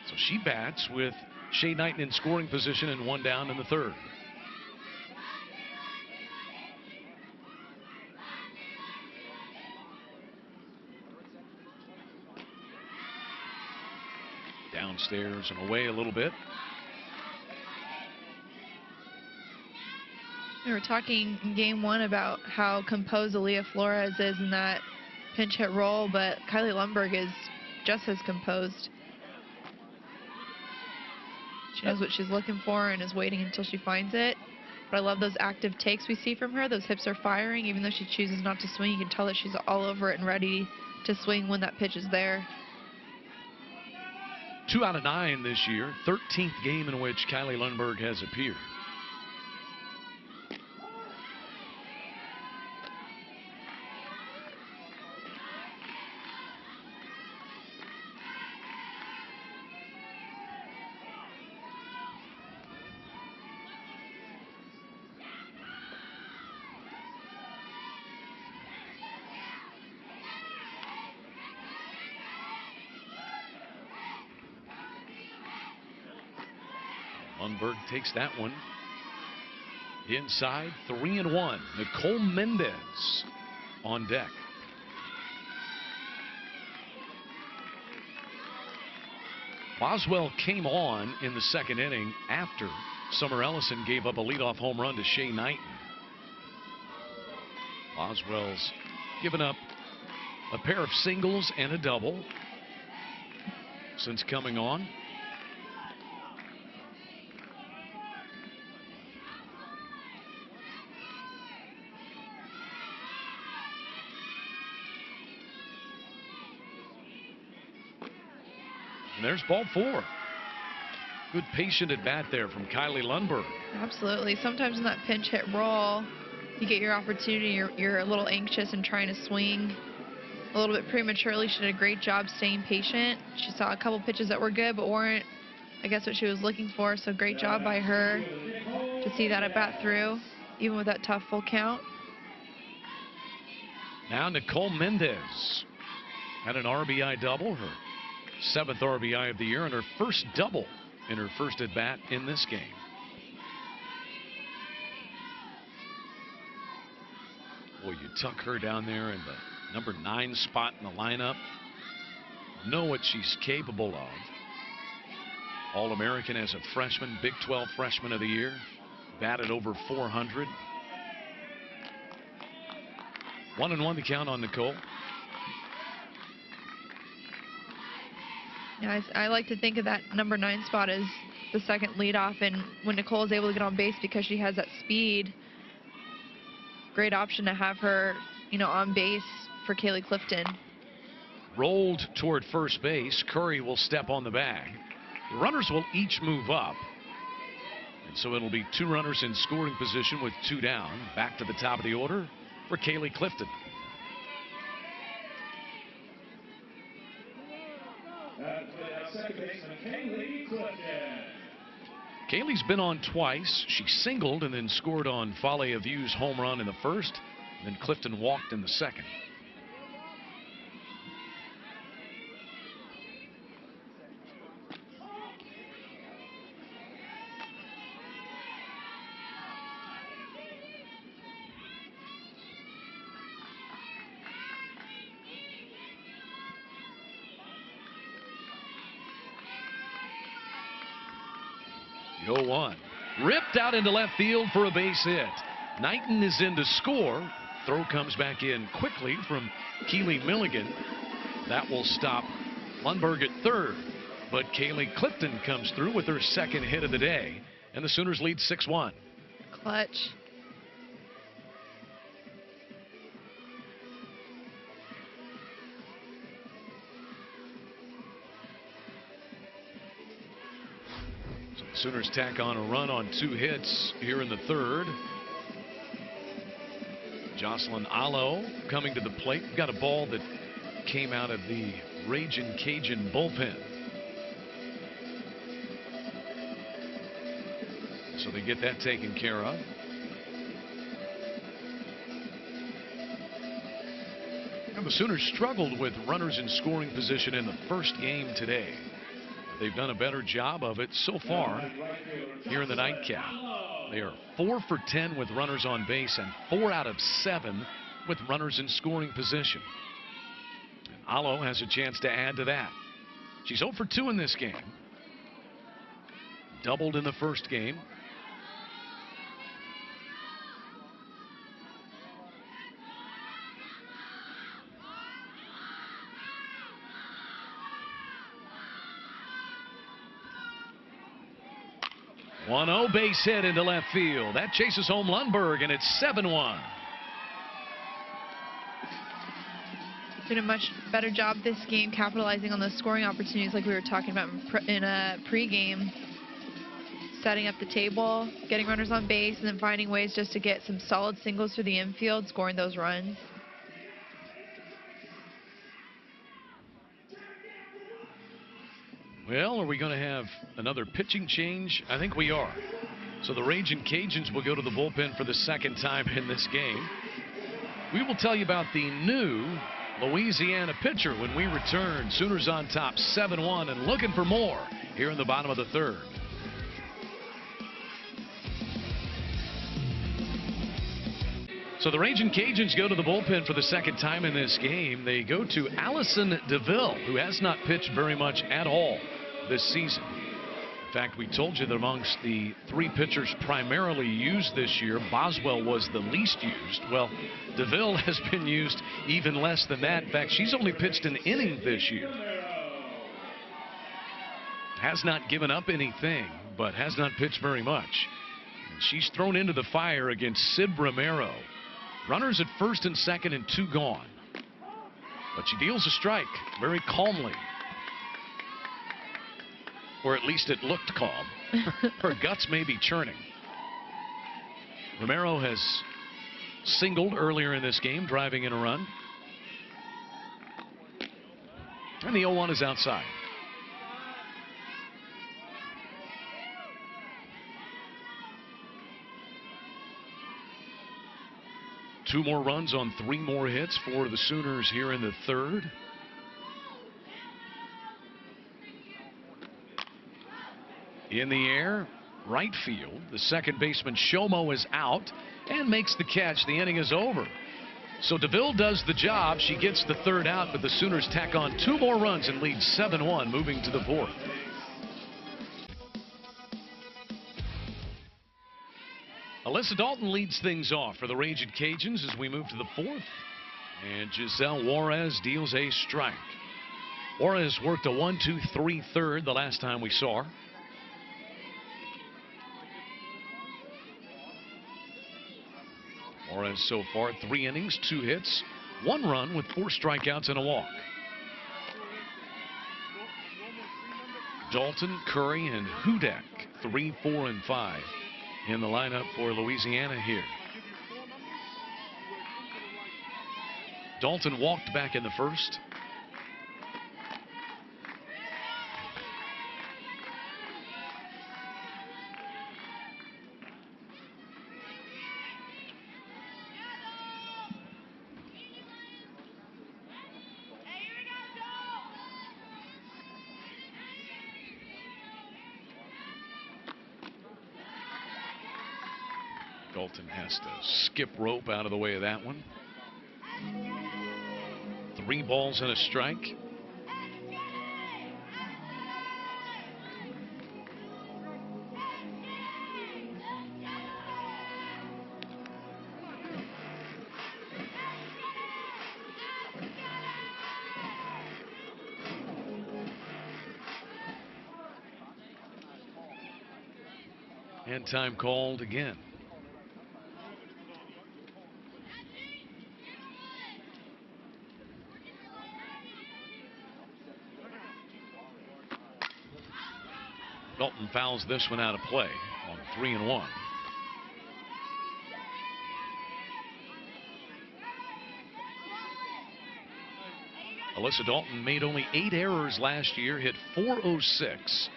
So she bats with Shea Knighton in scoring position and 1 down in the third. Downstairs and away a little bit. We were talking in game 1 about how composed Aaliyah Flores is in that pinch hit role, but Kylie Lundberg is just as composed. She knows what she's looking for and is waiting until she finds it. But I love those active takes we see from her. Those hips are firing. Even though she chooses not to swing, you can tell that she's all over it and ready to swing when that pitch is there. 2 out of 9 this year, 13th game in which Kylie Lundberg has appeared. Lundberg takes that one inside. 3-1. Nicole Mendez on deck. Boswell came on in the second inning after Summer Ellison gave up a leadoff home run to Shea Knighton. Boswell's given up a pair of singles and a double since coming on. And there's ball 4. Good patient at bat there from Kylie Lundberg. Absolutely. Sometimes in that pinch hit roll, you get your opportunity, you're a little anxious and trying to swing a little bit prematurely. She did a great job staying patient. She saw a couple pitches that were good but weren't, I guess, what she was looking for. So great job by her to see that at bat through, even with that tough full count. Now Nicole Mendez had an RBI double, her 7th RBI of the year, and her first double in her first at bat in this game. Boy, you tuck her down there in the number 9 spot in the lineup. Know what she's capable of. All-American as a freshman, Big 12 Freshman of the Year. Batted over 400. 1-1 the count on Nicole. Yeah, I like to think of that number 9 spot as the second leadoff, and when Nicole is able to get on base because she has that speed, great option to have her, on base for Kaylee Clifton. Rolled toward first base. Curry will step on the bag. The runners will each move up. And so it'll be 2 runners in scoring position with 2 down. Back to the top of the order for Kaylee Clifton. Second baseman Kaylee Clifton. Kaylee's been on twice. She singled and then scored on Folly of View's home run in the first. Then Clifton walked in the second. The 0-1. Ripped out into left field for a base hit. Knighton is in to score. Throw comes back in quickly from Keely Milligan. That will stop Lundberg at third. But Kaylee Clifton comes through with her second hit of the day. And the Sooners lead 6-1. Clutch. Sooners tack on a run on 2 hits here in the third. Jocelyn Allo coming to the plate. Got a ball that came out of the Ragin' Cajun bullpen. So they get that taken care of. And the Sooners struggled with runners in scoring position in the first game today. They've done a better job of it so far here in the nightcap. They are 4 for 10 with runners on base and 4 out of 7 with runners in scoring position. And Allo has a chance to add to that. She's 0 for 2 in this game. Doubled in the first game. One 1-0 base hit into left field. That chases home Lundberg, and it's 7-1. Did a much better job this game capitalizing on those scoring opportunities like we were talking about in a pregame. Setting up the table, getting runners on base, and then finding ways just to get some solid singles through the infield, scoring those runs. Well, are we going to have another pitching change? I think we are. So the Ragin' Cajuns will go to the bullpen for the second time in this game. We will tell you about the new Louisiana pitcher when we return. Sooners on top 7-1 and looking for more here in the bottom of the third. So the Raging Cajuns go to the bullpen for the second time in this game. They go to Allison DeVille, who has not pitched very much at all this season. In fact, we told you that amongst the 3 pitchers primarily used this year, Boswell was the least used. Well, DeVille has been used even less than that. In fact, she's only pitched an inning this year. Has not given up anything, but has not pitched very much. And she's thrown into the fire against Sid Romero. Runners at first and second and 2 gone. But she deals a strike very calmly. Or at least it looked calm. Her guts may be churning. Romero has singled earlier in this game, driving in a run. And the 0-1 is outside. Two more runs on 3 more hits for the Sooners here in the third. In the air, right field. The second baseman Shomo is out and makes the catch. The inning is over. So DeVille does the job. She gets the third out, but the Sooners tack on 2 more runs and lead 7-1, moving to the fourth. Alyssa Dalton leads things off for the Raging Cajuns as we move to the fourth. And Giselle Juarez deals a strike. Juarez worked a 1-2-3 third the last time we saw her. Juarez so far 3 innings, 2 hits, 1 run with 4 strikeouts and a walk. Dalton, Curry, and Hudak 3, 4, and 5 in the lineup for Louisiana here. Dalton walked back in the first. Dalton has to skip rope out of the way of that one. 3 balls and a strike. And time called again. Dalton fouls this one out of play on 3-1. Alyssa Dalton made only 8 errors last year, hit .406.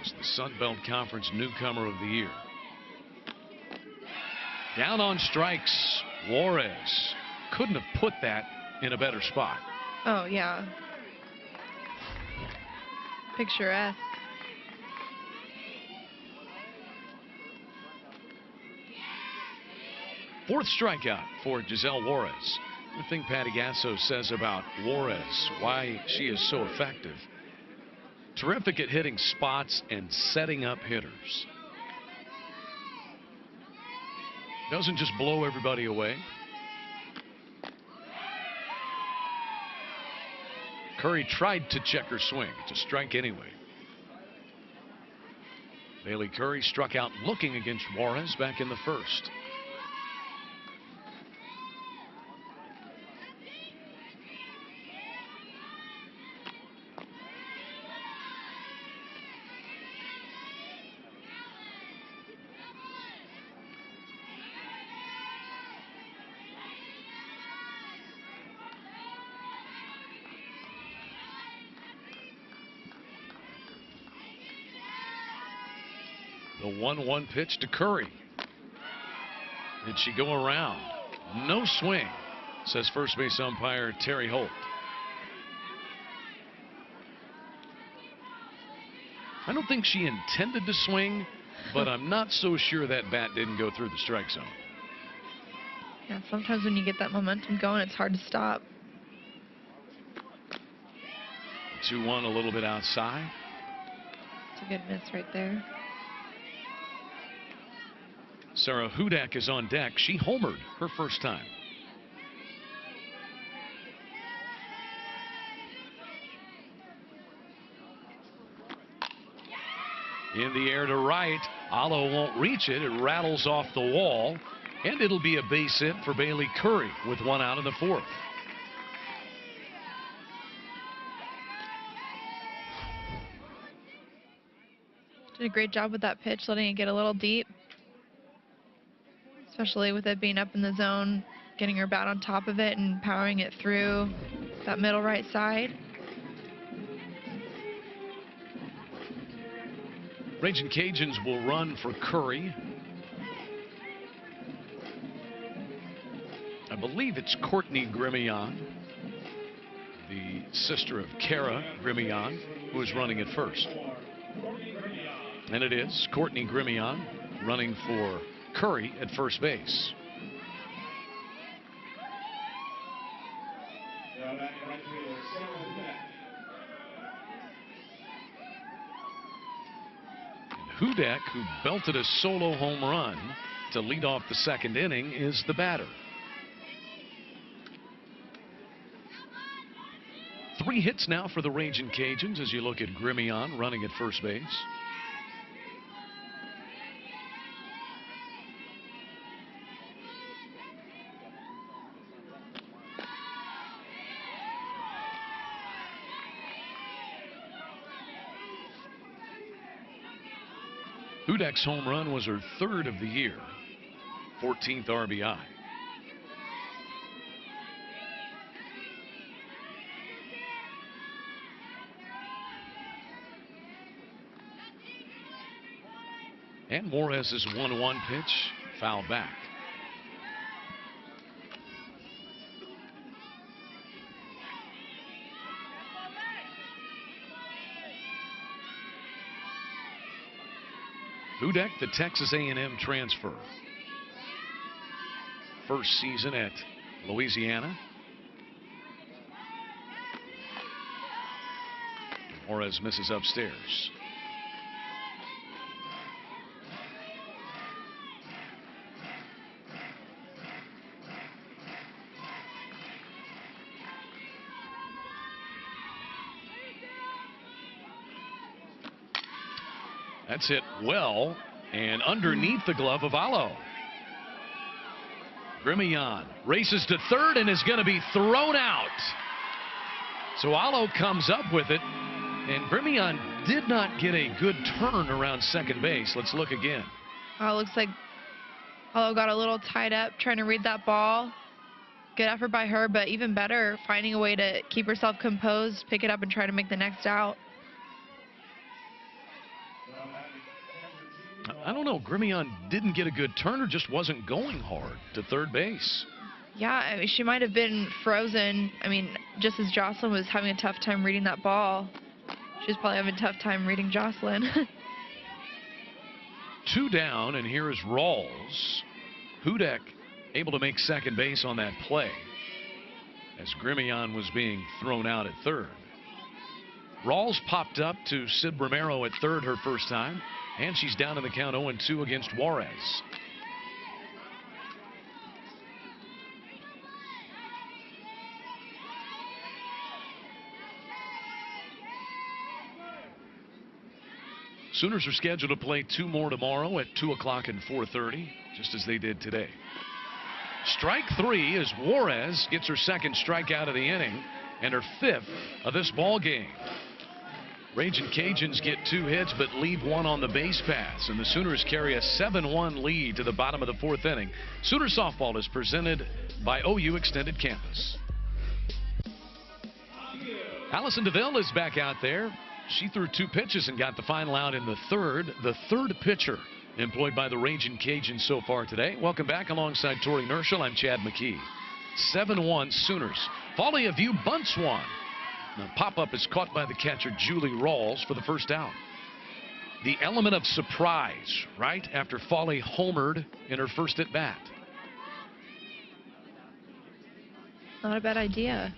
Was the Sun Belt Conference newcomer of the year. Down on strikes, Juarez couldn't have put that in a better spot. Oh, yeah. Picturesque. Fourth strikeout for Giselle Juarez. The thing Patty Gasso says about Juarez, why she is so effective. Terrific at hitting spots and setting up hitters. Doesn't just blow everybody away. Curry tried to check her swing. It's a strike anyway. Bailey Curry struck out looking against Juarez back in the first. The 1-1 pitch to Curry. Did she go around? No swing, says first base umpire Terry Holt. I don't think she intended to swing, but I'm not so sure that bat didn't go through the strike zone. Yeah, sometimes when you get that momentum going, it's hard to stop. 2-1, a little bit outside. It's a good miss right there. Sarah Hudak is on deck. She homered her first time. In the air to right. Alo won't reach it. It rattles off the wall. And it'll be a base hit for Bailey Curry with 1 out in the 4th. Did a great job with that pitch, letting it get a little deep. Especially with it being up in the zone, getting her bat on top of it and powering it through that middle right side. Raging Cajuns will run for Curry. I believe it's Courtney Grimion, the sister of Kara Grimion, who is running at first. And it is Courtney Grimion running for Curry at first base. Hudak, who belted a solo home run to lead off the second inning, is the batter. 3 hits now for the Raging Cajuns as you look at Grimion running at first base. Hudak's home run was her 3rd of the year, 14th RBI. And Juarez's 1-1 pitch fouled back. Hudak, the Texas A&M transfer. First season at Louisiana. Juarez misses upstairs. That's hit well and underneath the glove of Alo. Grimion races to third and is going to be thrown out. So Alo comes up with it, and Grimion did not get a good turn around second base. Let's look again. Oh, it looks like Alo got a little tied up trying to read that ball. Good effort by her, but even better, finding a way to keep herself composed, pick it up, and try to make the next out. I don't know. Grimion didn't get a good turn or just wasn't going hard to third base. Yeah, I mean, she might have been frozen. I mean, just as Jocelyn was having a tough time reading that ball, she was probably having a tough time reading Jocelyn. 2 down, and here is Rawls. Hudak able to make second base on that play as Grimion was being thrown out at third. Rawls popped up to Sid Romero at third her first time, and she's down in the count 0-2 against Juarez. Sooners are scheduled to play 2 more tomorrow at 2 o'clock and 4:30, just as they did today. Strike 3 as Juarez gets her 2nd strikeout of the inning and her 5th of this ball game. Raging Cajuns get 2 hits but leave 1 on the base pass, and the Sooners carry a 7-1 lead to the bottom of the 4th inning. Sooner softball is presented by OU Extended Campus. Allison DeVille is back out there. She threw 2 pitches and got the final out in the 3rd. The 3rd pitcher employed by the Raging Cajuns so far today. Welcome back alongside Tori Nerschel. I'm Chad McKee. 7-1 Sooners. Folly of View bunts one. The pop-up is caught by the catcher Julie Rawls for the first out. The element of surprise, right, after Folly homered in her first at-bat. Not a bad idea.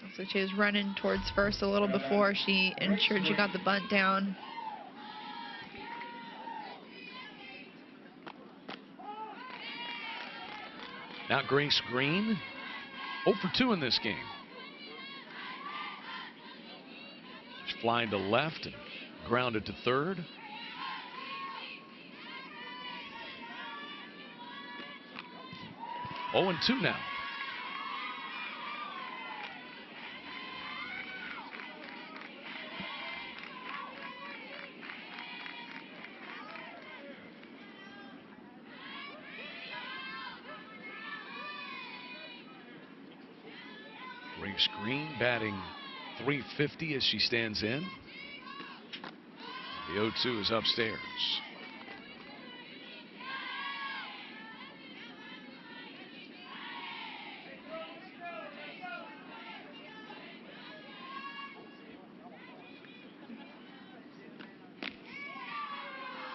Looks like she was running towards first a little before she ensured she got the bunt down. Now Grace Green, 0 for 2 in this game. She's flying to left and grounded to third. Oh, and 2 now. Grace Green batting .350 as she stands in. The 0-2 is upstairs.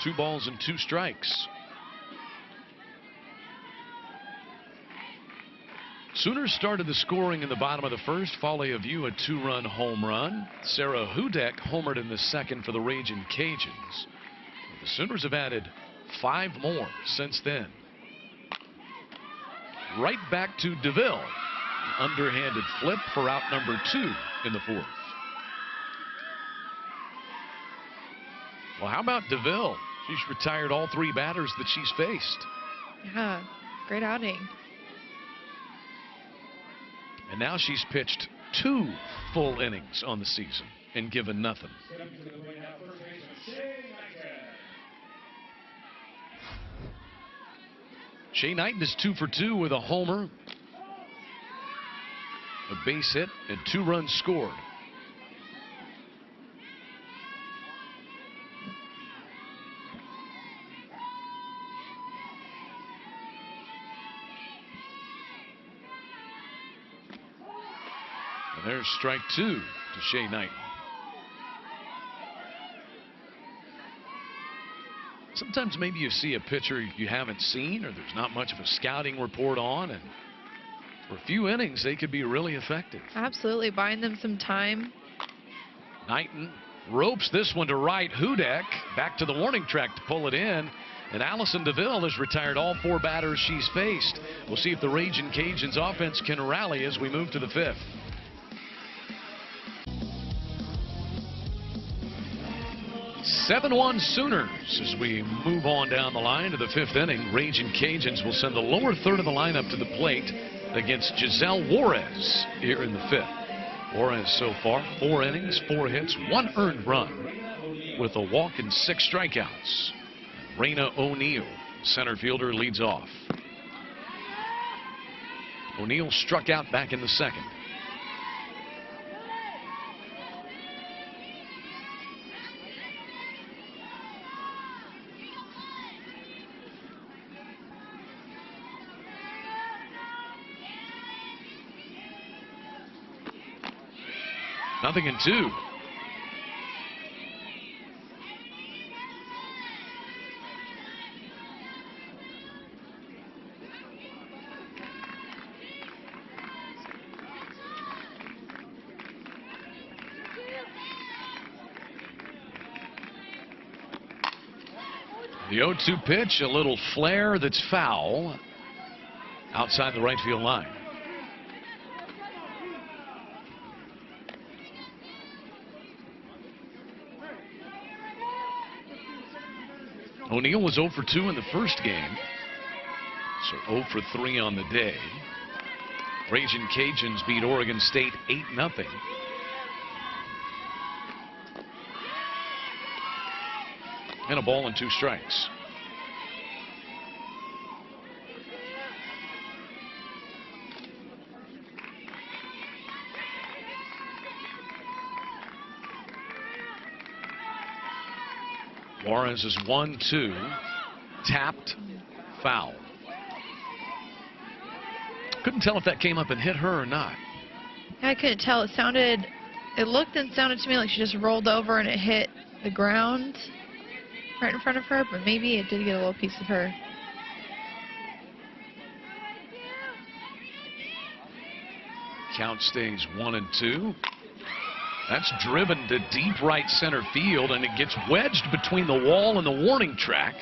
Two balls and 2 strikes. Sooners started the scoring in the bottom of the first. Folly of You, a 2-run home run. Sarah Hudak homered in the second for the Ragin' Cajuns. The Sooners have added 5 more since then. Right back to DeVille. Underhanded flip for out number 2 in the 4th. Well, how about DeVille? She's retired all 3 batters that she's faced. Yeah, great outing. And now she's pitched 2 full innings on the season and given nothing. Shea Knighton is 2 for 2 with a homer, a base hit, and 2 runs scored. And there's strike 2 to Shea Knighton. Sometimes maybe you see a pitcher you haven't seen or there's not much of a scouting report on, and for a few innings they could be really effective. Absolutely, buying them some time. Knighton ropes this one to right. Hudak back to the warning track to pull it in. And Allison DeVille has retired all 4 batters she's faced. We'll see if the Ragin' Cajuns offense can rally as we move to the 5th. (7-1) Sooners as we move on down the line to the 5th inning. Ragin' Cajuns will send the lower third of the lineup to the plate against Giselle Juarez here in the 5th. Juarez so far 4 innings, 4 hits, 1 earned run with a walk and 6 strikeouts. Raina O'Neill, center fielder, leads off. O'Neill struck out back in the 2nd. Nothing in 2. The 0-2 pitch, a little flare that's foul outside the right field line. O'Neill was 0 for 2 in the first game, so 0 for 3 on the day. Ragin' Cajuns beat Oregon State 8-0. And a ball and 2 strikes. Juarez is 1-2, tapped, foul. Couldn't tell if that came up and hit her or not. I couldn't tell. It looked and sounded to me like she just rolled over and it hit the ground. right in front of her, but maybe it did get a little piece of her. Count stays 1-2. That's driven to deep right center field, and it gets wedged between the wall and the warning track.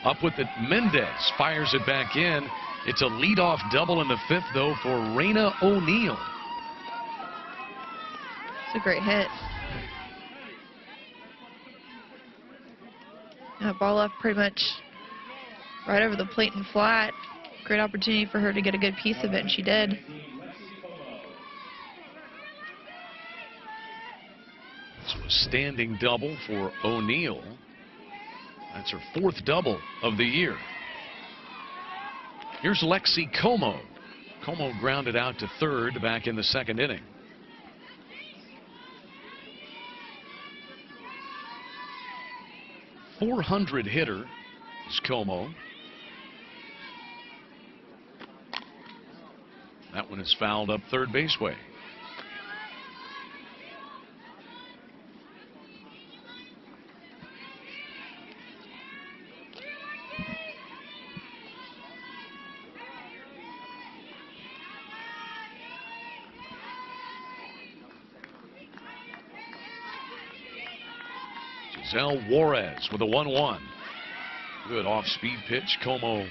Up with it, Mendez fires it back in. It's a leadoff double in the 5th, though, for Raina O'Neill. It's a great hit. That ball left pretty much right over the plate and flat. Great opportunity for her to get a good piece of it, and she did. So a standing double for O'Neill. That's her 4th double of the year. Here's Lexi Como. Como grounded out to 3rd back in the 2nd inning. .400 hitter is Como. That one is fouled up third base way. Giselle Juarez with a 1-1. Good off-speed pitch. Como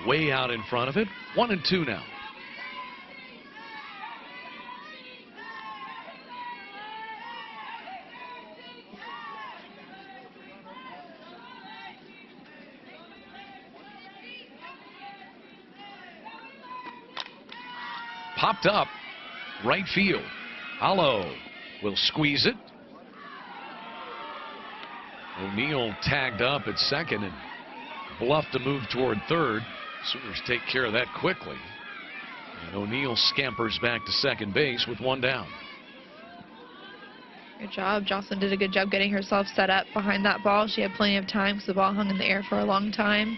way out in front of it. 1-2 now. Popped up right field. Allo will squeeze it. O'Neill tagged up at 2nd and bluffed to move toward 3rd. Sooners take care of that quickly. And O'Neill scampers back to 2nd base with 1 down. Good job. Jocelyn did a good job getting herself set up behind that ball. She had plenty of time because the ball hung in the air for a long time.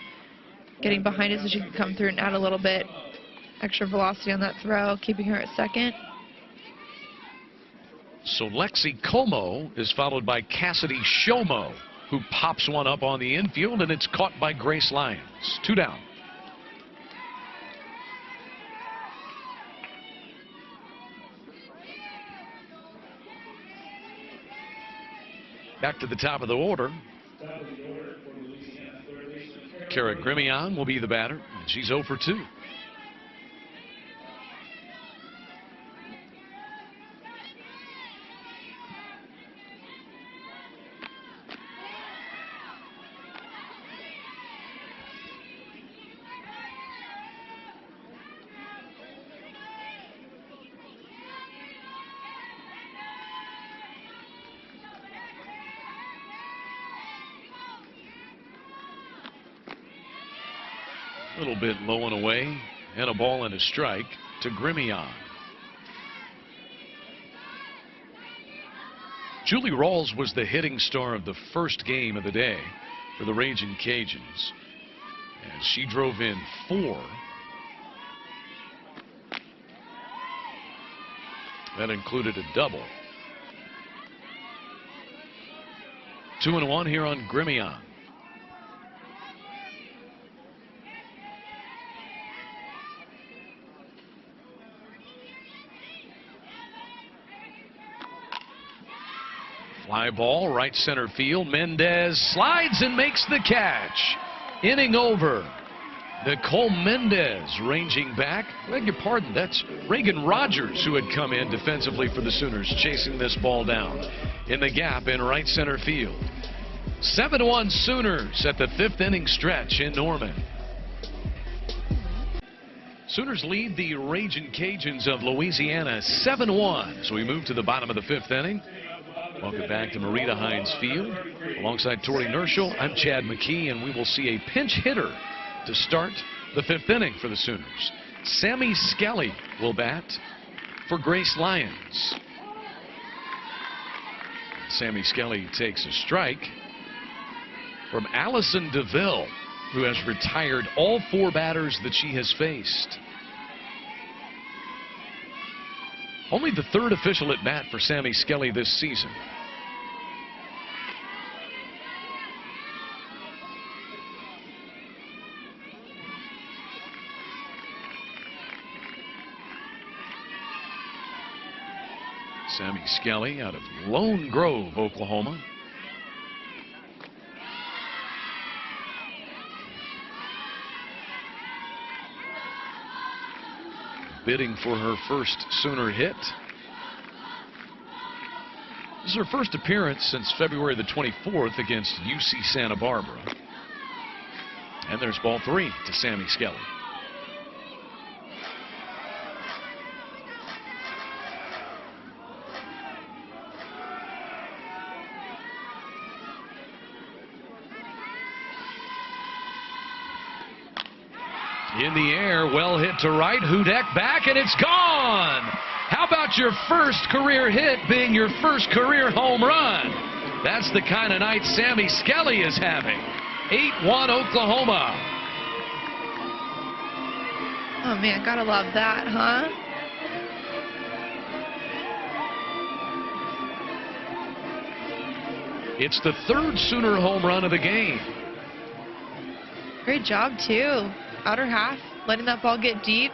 Getting behind it so she could come through and add a little bit extra velocity on that throw, keeping her at 2nd. So Lexi Como is followed by Cassidy Shomo, who pops one up on the infield, and it's caught by Grace Lyons. 2 down. Back to the top of the order. Kara Grimion will be the batter, and she's 0 for 2. A little bit low and away, and a ball and a strike to Grimion. Julie Rawls was the hitting star of the first game of the day for the Ragin' Cajuns, and she drove in 4. That included a double. 2-1 here on Grimion. Fly ball, right center field. Mendez slides and makes the catch. Inning over. Nicole Mendez ranging back. Beg your pardon, that's Reagan Rogers who had come in defensively for the Sooners, chasing this ball down in the gap in right center field. 7-1 Sooners at the 5th inning stretch in Norman. Sooners lead the Ragin' Cajuns of Louisiana 7-1. So we move to the bottom of the 5th inning. Welcome back to Marita Hines Field. Alongside Tori Nerschel, I'm Chad McKee, and we will see a pinch hitter to start the 5th inning for the Sooners. Sammy Skelly will bat for Grace Lyons. Sammy Skelly takes a strike from Allison DeVille, who has retired all 4 batters that she has faced. Only the 3rd official at bat for Sammy Skelly this season. Sammy Skelly out of Lone Grove, Oklahoma. Bidding for her first Sooner hit. This is her first appearance since February the 24th against UC Santa Barbara. And there's ball 3 to Sammy Skelly. In the air, well hit to right. Hudek back, and it's gone. How about your first career hit being your first career home run? That's the kind of night Sammy Skelly is having. 8-1 Oklahoma. Oh man, gotta love that, huh? It's the third Sooner home run of the game. Great job too. Outer half, letting that ball get deep.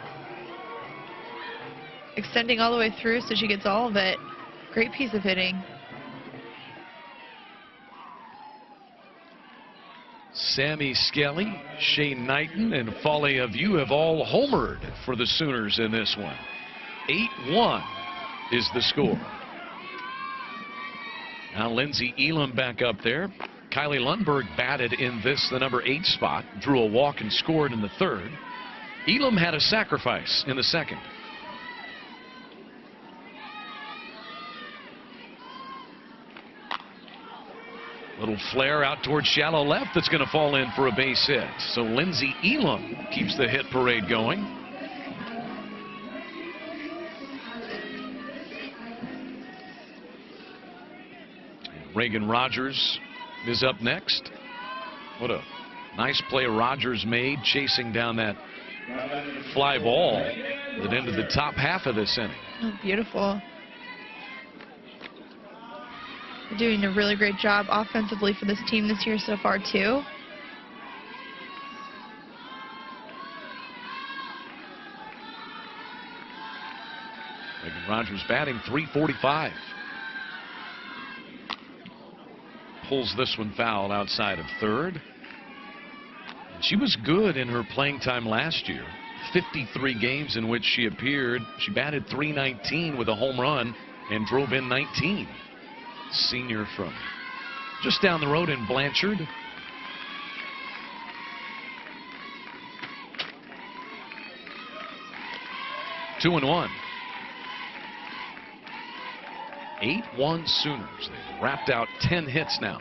Extending all the way through so she gets all of it. Great piece of hitting. Sammy Skelly, Shane Knighton, and Folly of You have all homered for the Sooners in this one. 8-1 is the score. Now Lindsey Elam back up there. Kylie Lundberg batted in this, the number 8 spot, drew a walk and scored in the third. Elam had a sacrifice in the second. Little flare out towards shallow left that's going to fall in for a base hit. So Lindsey Elam keeps the hit parade going. Reagan Rogers is up next. What a nice play Rogers made, chasing down that fly ball that ended the top half of this inning. Oh, beautiful. They're doing a really great job offensively for this team this year so far, too. Reagan Rogers batting .345. Pulls this one foul outside of third. And she was good in her playing time last year. 53 games in which she appeared. She batted .319 with a home run and drove in 19. Senior from just down the road in Blanchard. Two and one. 8-1 Sooners. They've wrapped out 10 hits now.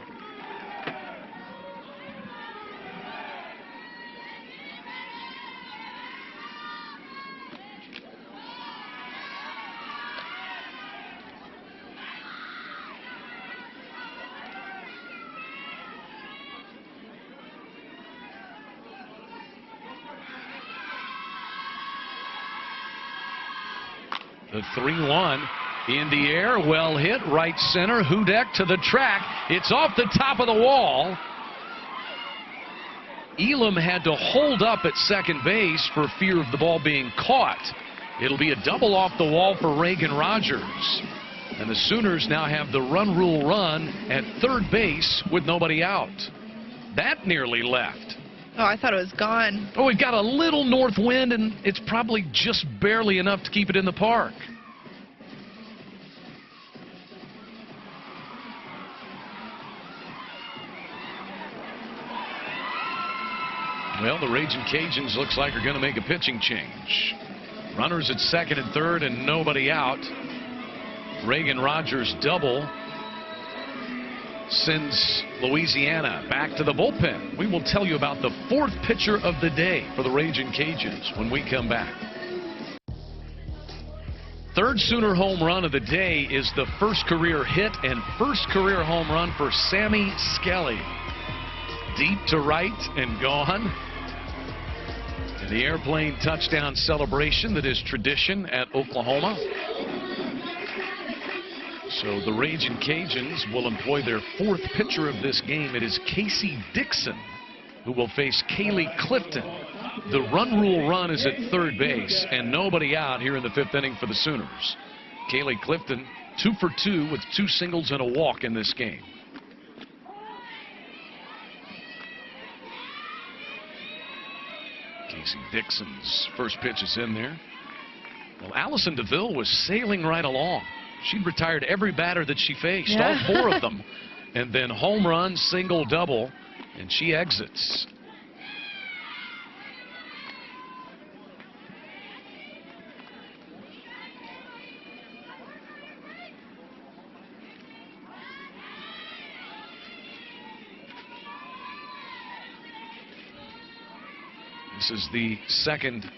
The 3-1 in the air, well hit, right center. Hudek to the track. It's off the top of the wall. Elam had to hold up at second base for fear of the ball being caught. It'll be a double off the wall for Reagan Rogers. And the Sooners now have the run rule run at third base with nobody out. That nearly left. Oh, I thought it was gone. Oh, we've got a little north wind, and it's probably just barely enough to keep it in the park. Well, the Raging Cajuns looks like are going to make a pitching change. Runners at second and third and nobody out. Reagan Rogers double sends Louisiana back to the bullpen. We will tell you about the fourth pitcher of the day for the Raging Cajuns when we come back. Third Sooner home run of the day is the first career hit and first career home run for Sammy Skelly. Deep to right and gone. And the airplane touchdown celebration that is tradition at Oklahoma. So the Raging Cajuns will employ their fourth pitcher of this game. It is Casey Dixon who will face Kaylee Clifton. The run rule run is at third base and nobody out here in the fifth inning for the Sooners. Kaylee Clifton 2 for 2 with 2 singles and a walk in this game. Casey Dixon's first pitch is in there. Well, Allison DeVille was sailing right along. She'd retired every batter that she faced, all 4 of them. And then home run, single, double, and she exits. This is the second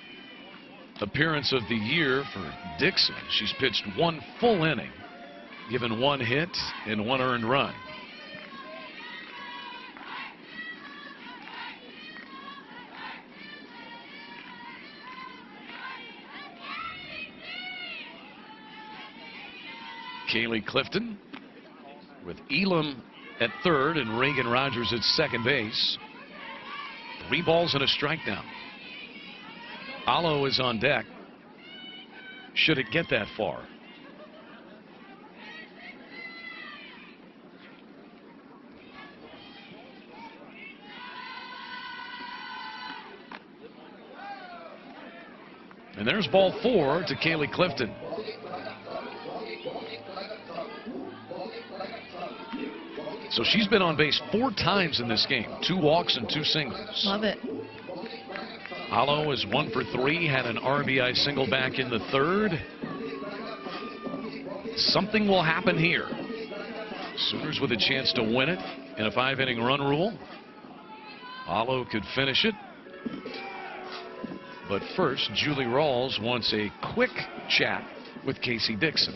appearance of the year for Dixon. She's pitched 1 full inning, given 1 hit and 1 earned run. Kaylee Clifton with Elam at third and Reagan Rogers at second base. 3 balls and a strike now. Alo is on deck. Should it get that far? And there's ball 4 to Kaylee Clifton. So she's been on base 4 times in this game. 2 walks and 2 singles. Love it. Alo is 1 for 3, had an RBI single back in the 3rd. Something will happen here. Sooners with a chance to win it in a 5-inning run rule. Alo could finish it. But first, Julie Rawls wants a quick chat with Casey Dixon.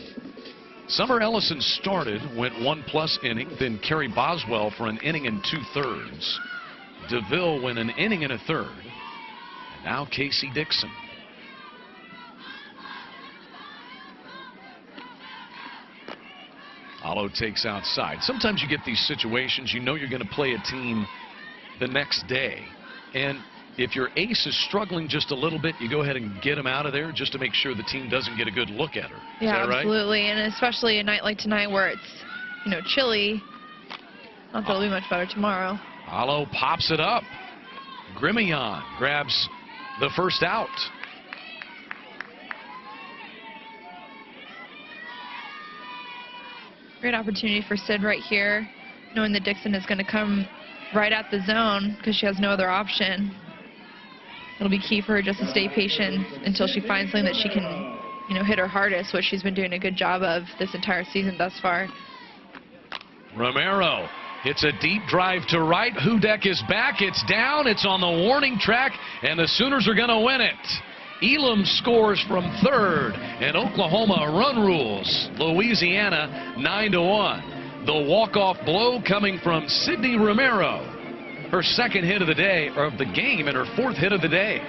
Summer Ellison started, went 1+ inning, then Carrie Boswell for an inning and 2/3. DeVille went an inning and a 1/3. And now Casey Dixon. Alo takes outside. Sometimes you get these situations, you know you're going to play a team the next day. And if your ace is struggling just a little bit, you go ahead and get him out of there just to make sure the team doesn't get a good look at her. Yeah, is that right? absolutely. And especially a night like tonight where it's, you know, chilly. Not that it'll be much better tomorrow. Alo pops it up. Grimion grabs the first out. Great opportunity for Sid right here, knowing that Dixon is going to come right at the zone because she has no other option. It'll be key for her just to stay patient until she finds something that she can, you know, hit her hardest, which she's been doing a good job of this entire season thus far. Romero hits a deep drive to right. Hudek is back. It's down. It's on the warning track, and the Sooners are going to win it. Elam scores from third, and Oklahoma run rules Louisiana 9-1. The walk-off blow coming from Sydney Romero. Her 2nd hit of the day, or of the game, and her 4th hit of the day.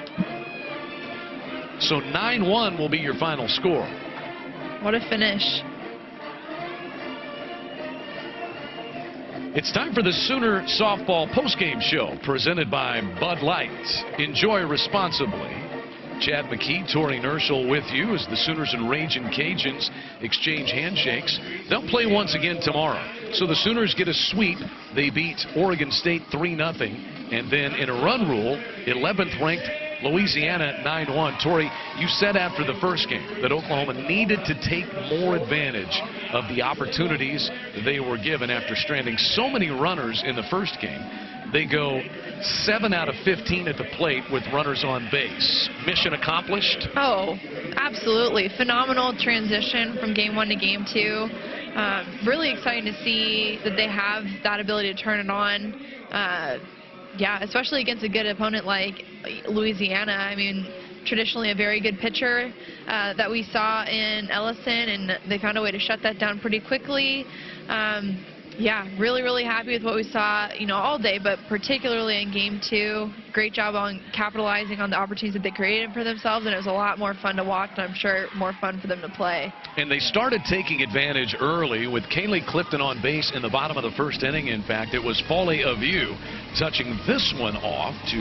So 9-1 will be your final score. What a finish. It's time for the Sooner Softball postgame show presented by Bud Light. Enjoy responsibly. Chad McKee, Tori Nerschel with you as the Sooners and Ragin' Cajuns exchange handshakes. They'll play once again tomorrow. So the Sooners get a sweep. They beat Oregon State 3-0. And then in a run rule, 11th ranked Louisiana 9-1. Tori, you said after the first game that Oklahoma needed to take more advantage of the opportunities they were given after stranding so many runners in the first game. They go 7 out of 15 at the plate with runners on base. Mission accomplished? Oh, absolutely. Phenomenal transition from game 1 to game 2. Really exciting to see that they have that ability to turn it on. Yeah, especially against a good opponent like Louisiana. I mean, traditionally a very good pitcher that we saw in Ellison, and they found a way to shut that down pretty quickly. Yeah, really, really happy with what we saw, you know, all day, but particularly in game 2. Great job on capitalizing on the opportunities that they created for themselves, and it was a lot more fun to watch, and I'm sure more fun for them to play. And they started taking advantage early with Kaylee Clifton on base in the bottom of the 1st inning. In fact, it was Foley of You touching this one off to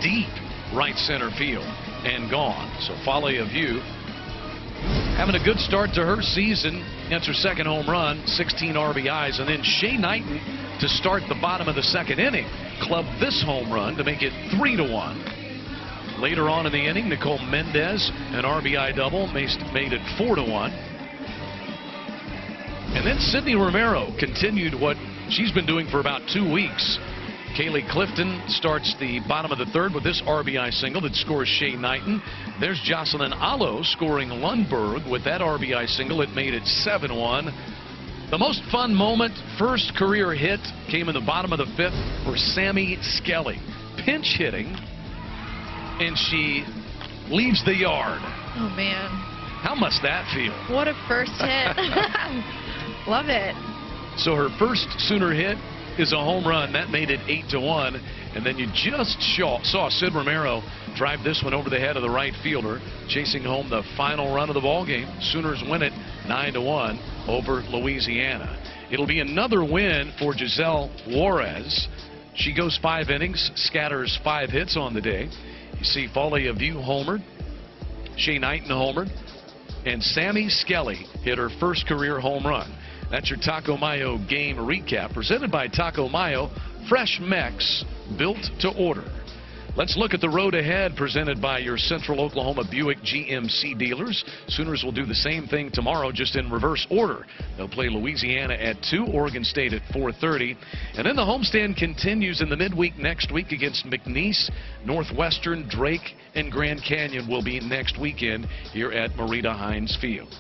deep right center field and gone. So Foley of You having a good start to her season. That's her second home run, 16 RBIs. And then Shay Knighton to start the bottom of the second inning clubbed this home run to make it 3-1. Later on in the inning, Nicole Mendez, an RBI double, made it 4-1. And then Sydney Romero continued what she's been doing for about 2 weeks. Kaylee Clifton starts the bottom of the third with this RBI single that scores Shay Knighton. There's Jocelyn Allo scoring Lundberg with that RBI single. It made it 7-1. The most fun moment, first career hit, came in the bottom of the fifth for Sammy Skelly. Pinch hitting, and she leaves the yard. Oh, man. How must that feel? What a first hit. Love it. So her first Sooner hit is a home run. That made it 8-1. And then you just saw Sid Romero drive this one over the head of the right fielder, chasing home the final run of the ball game. Sooners win it 9-1 over Louisiana. It'll be another win for Giselle Juarez. She goes 5 innings, scatters 5 hits on the day. You see Folly of View homered, Shay Knighton homered, and Sammy Skelly hit her first career home run. That's your Taco Mayo game recap, presented by Taco Mayo, fresh Mex built to order. Let's look at the road ahead, presented by your Central Oklahoma Buick GMC dealers. Sooners will do the same thing tomorrow, just in reverse order. They'll play Louisiana at 2, Oregon State at 4:30. And then the homestand continues in the midweek next week against McNeese. Northwestern, Drake, and Grand Canyon will be next weekend here at Marita Hines Field.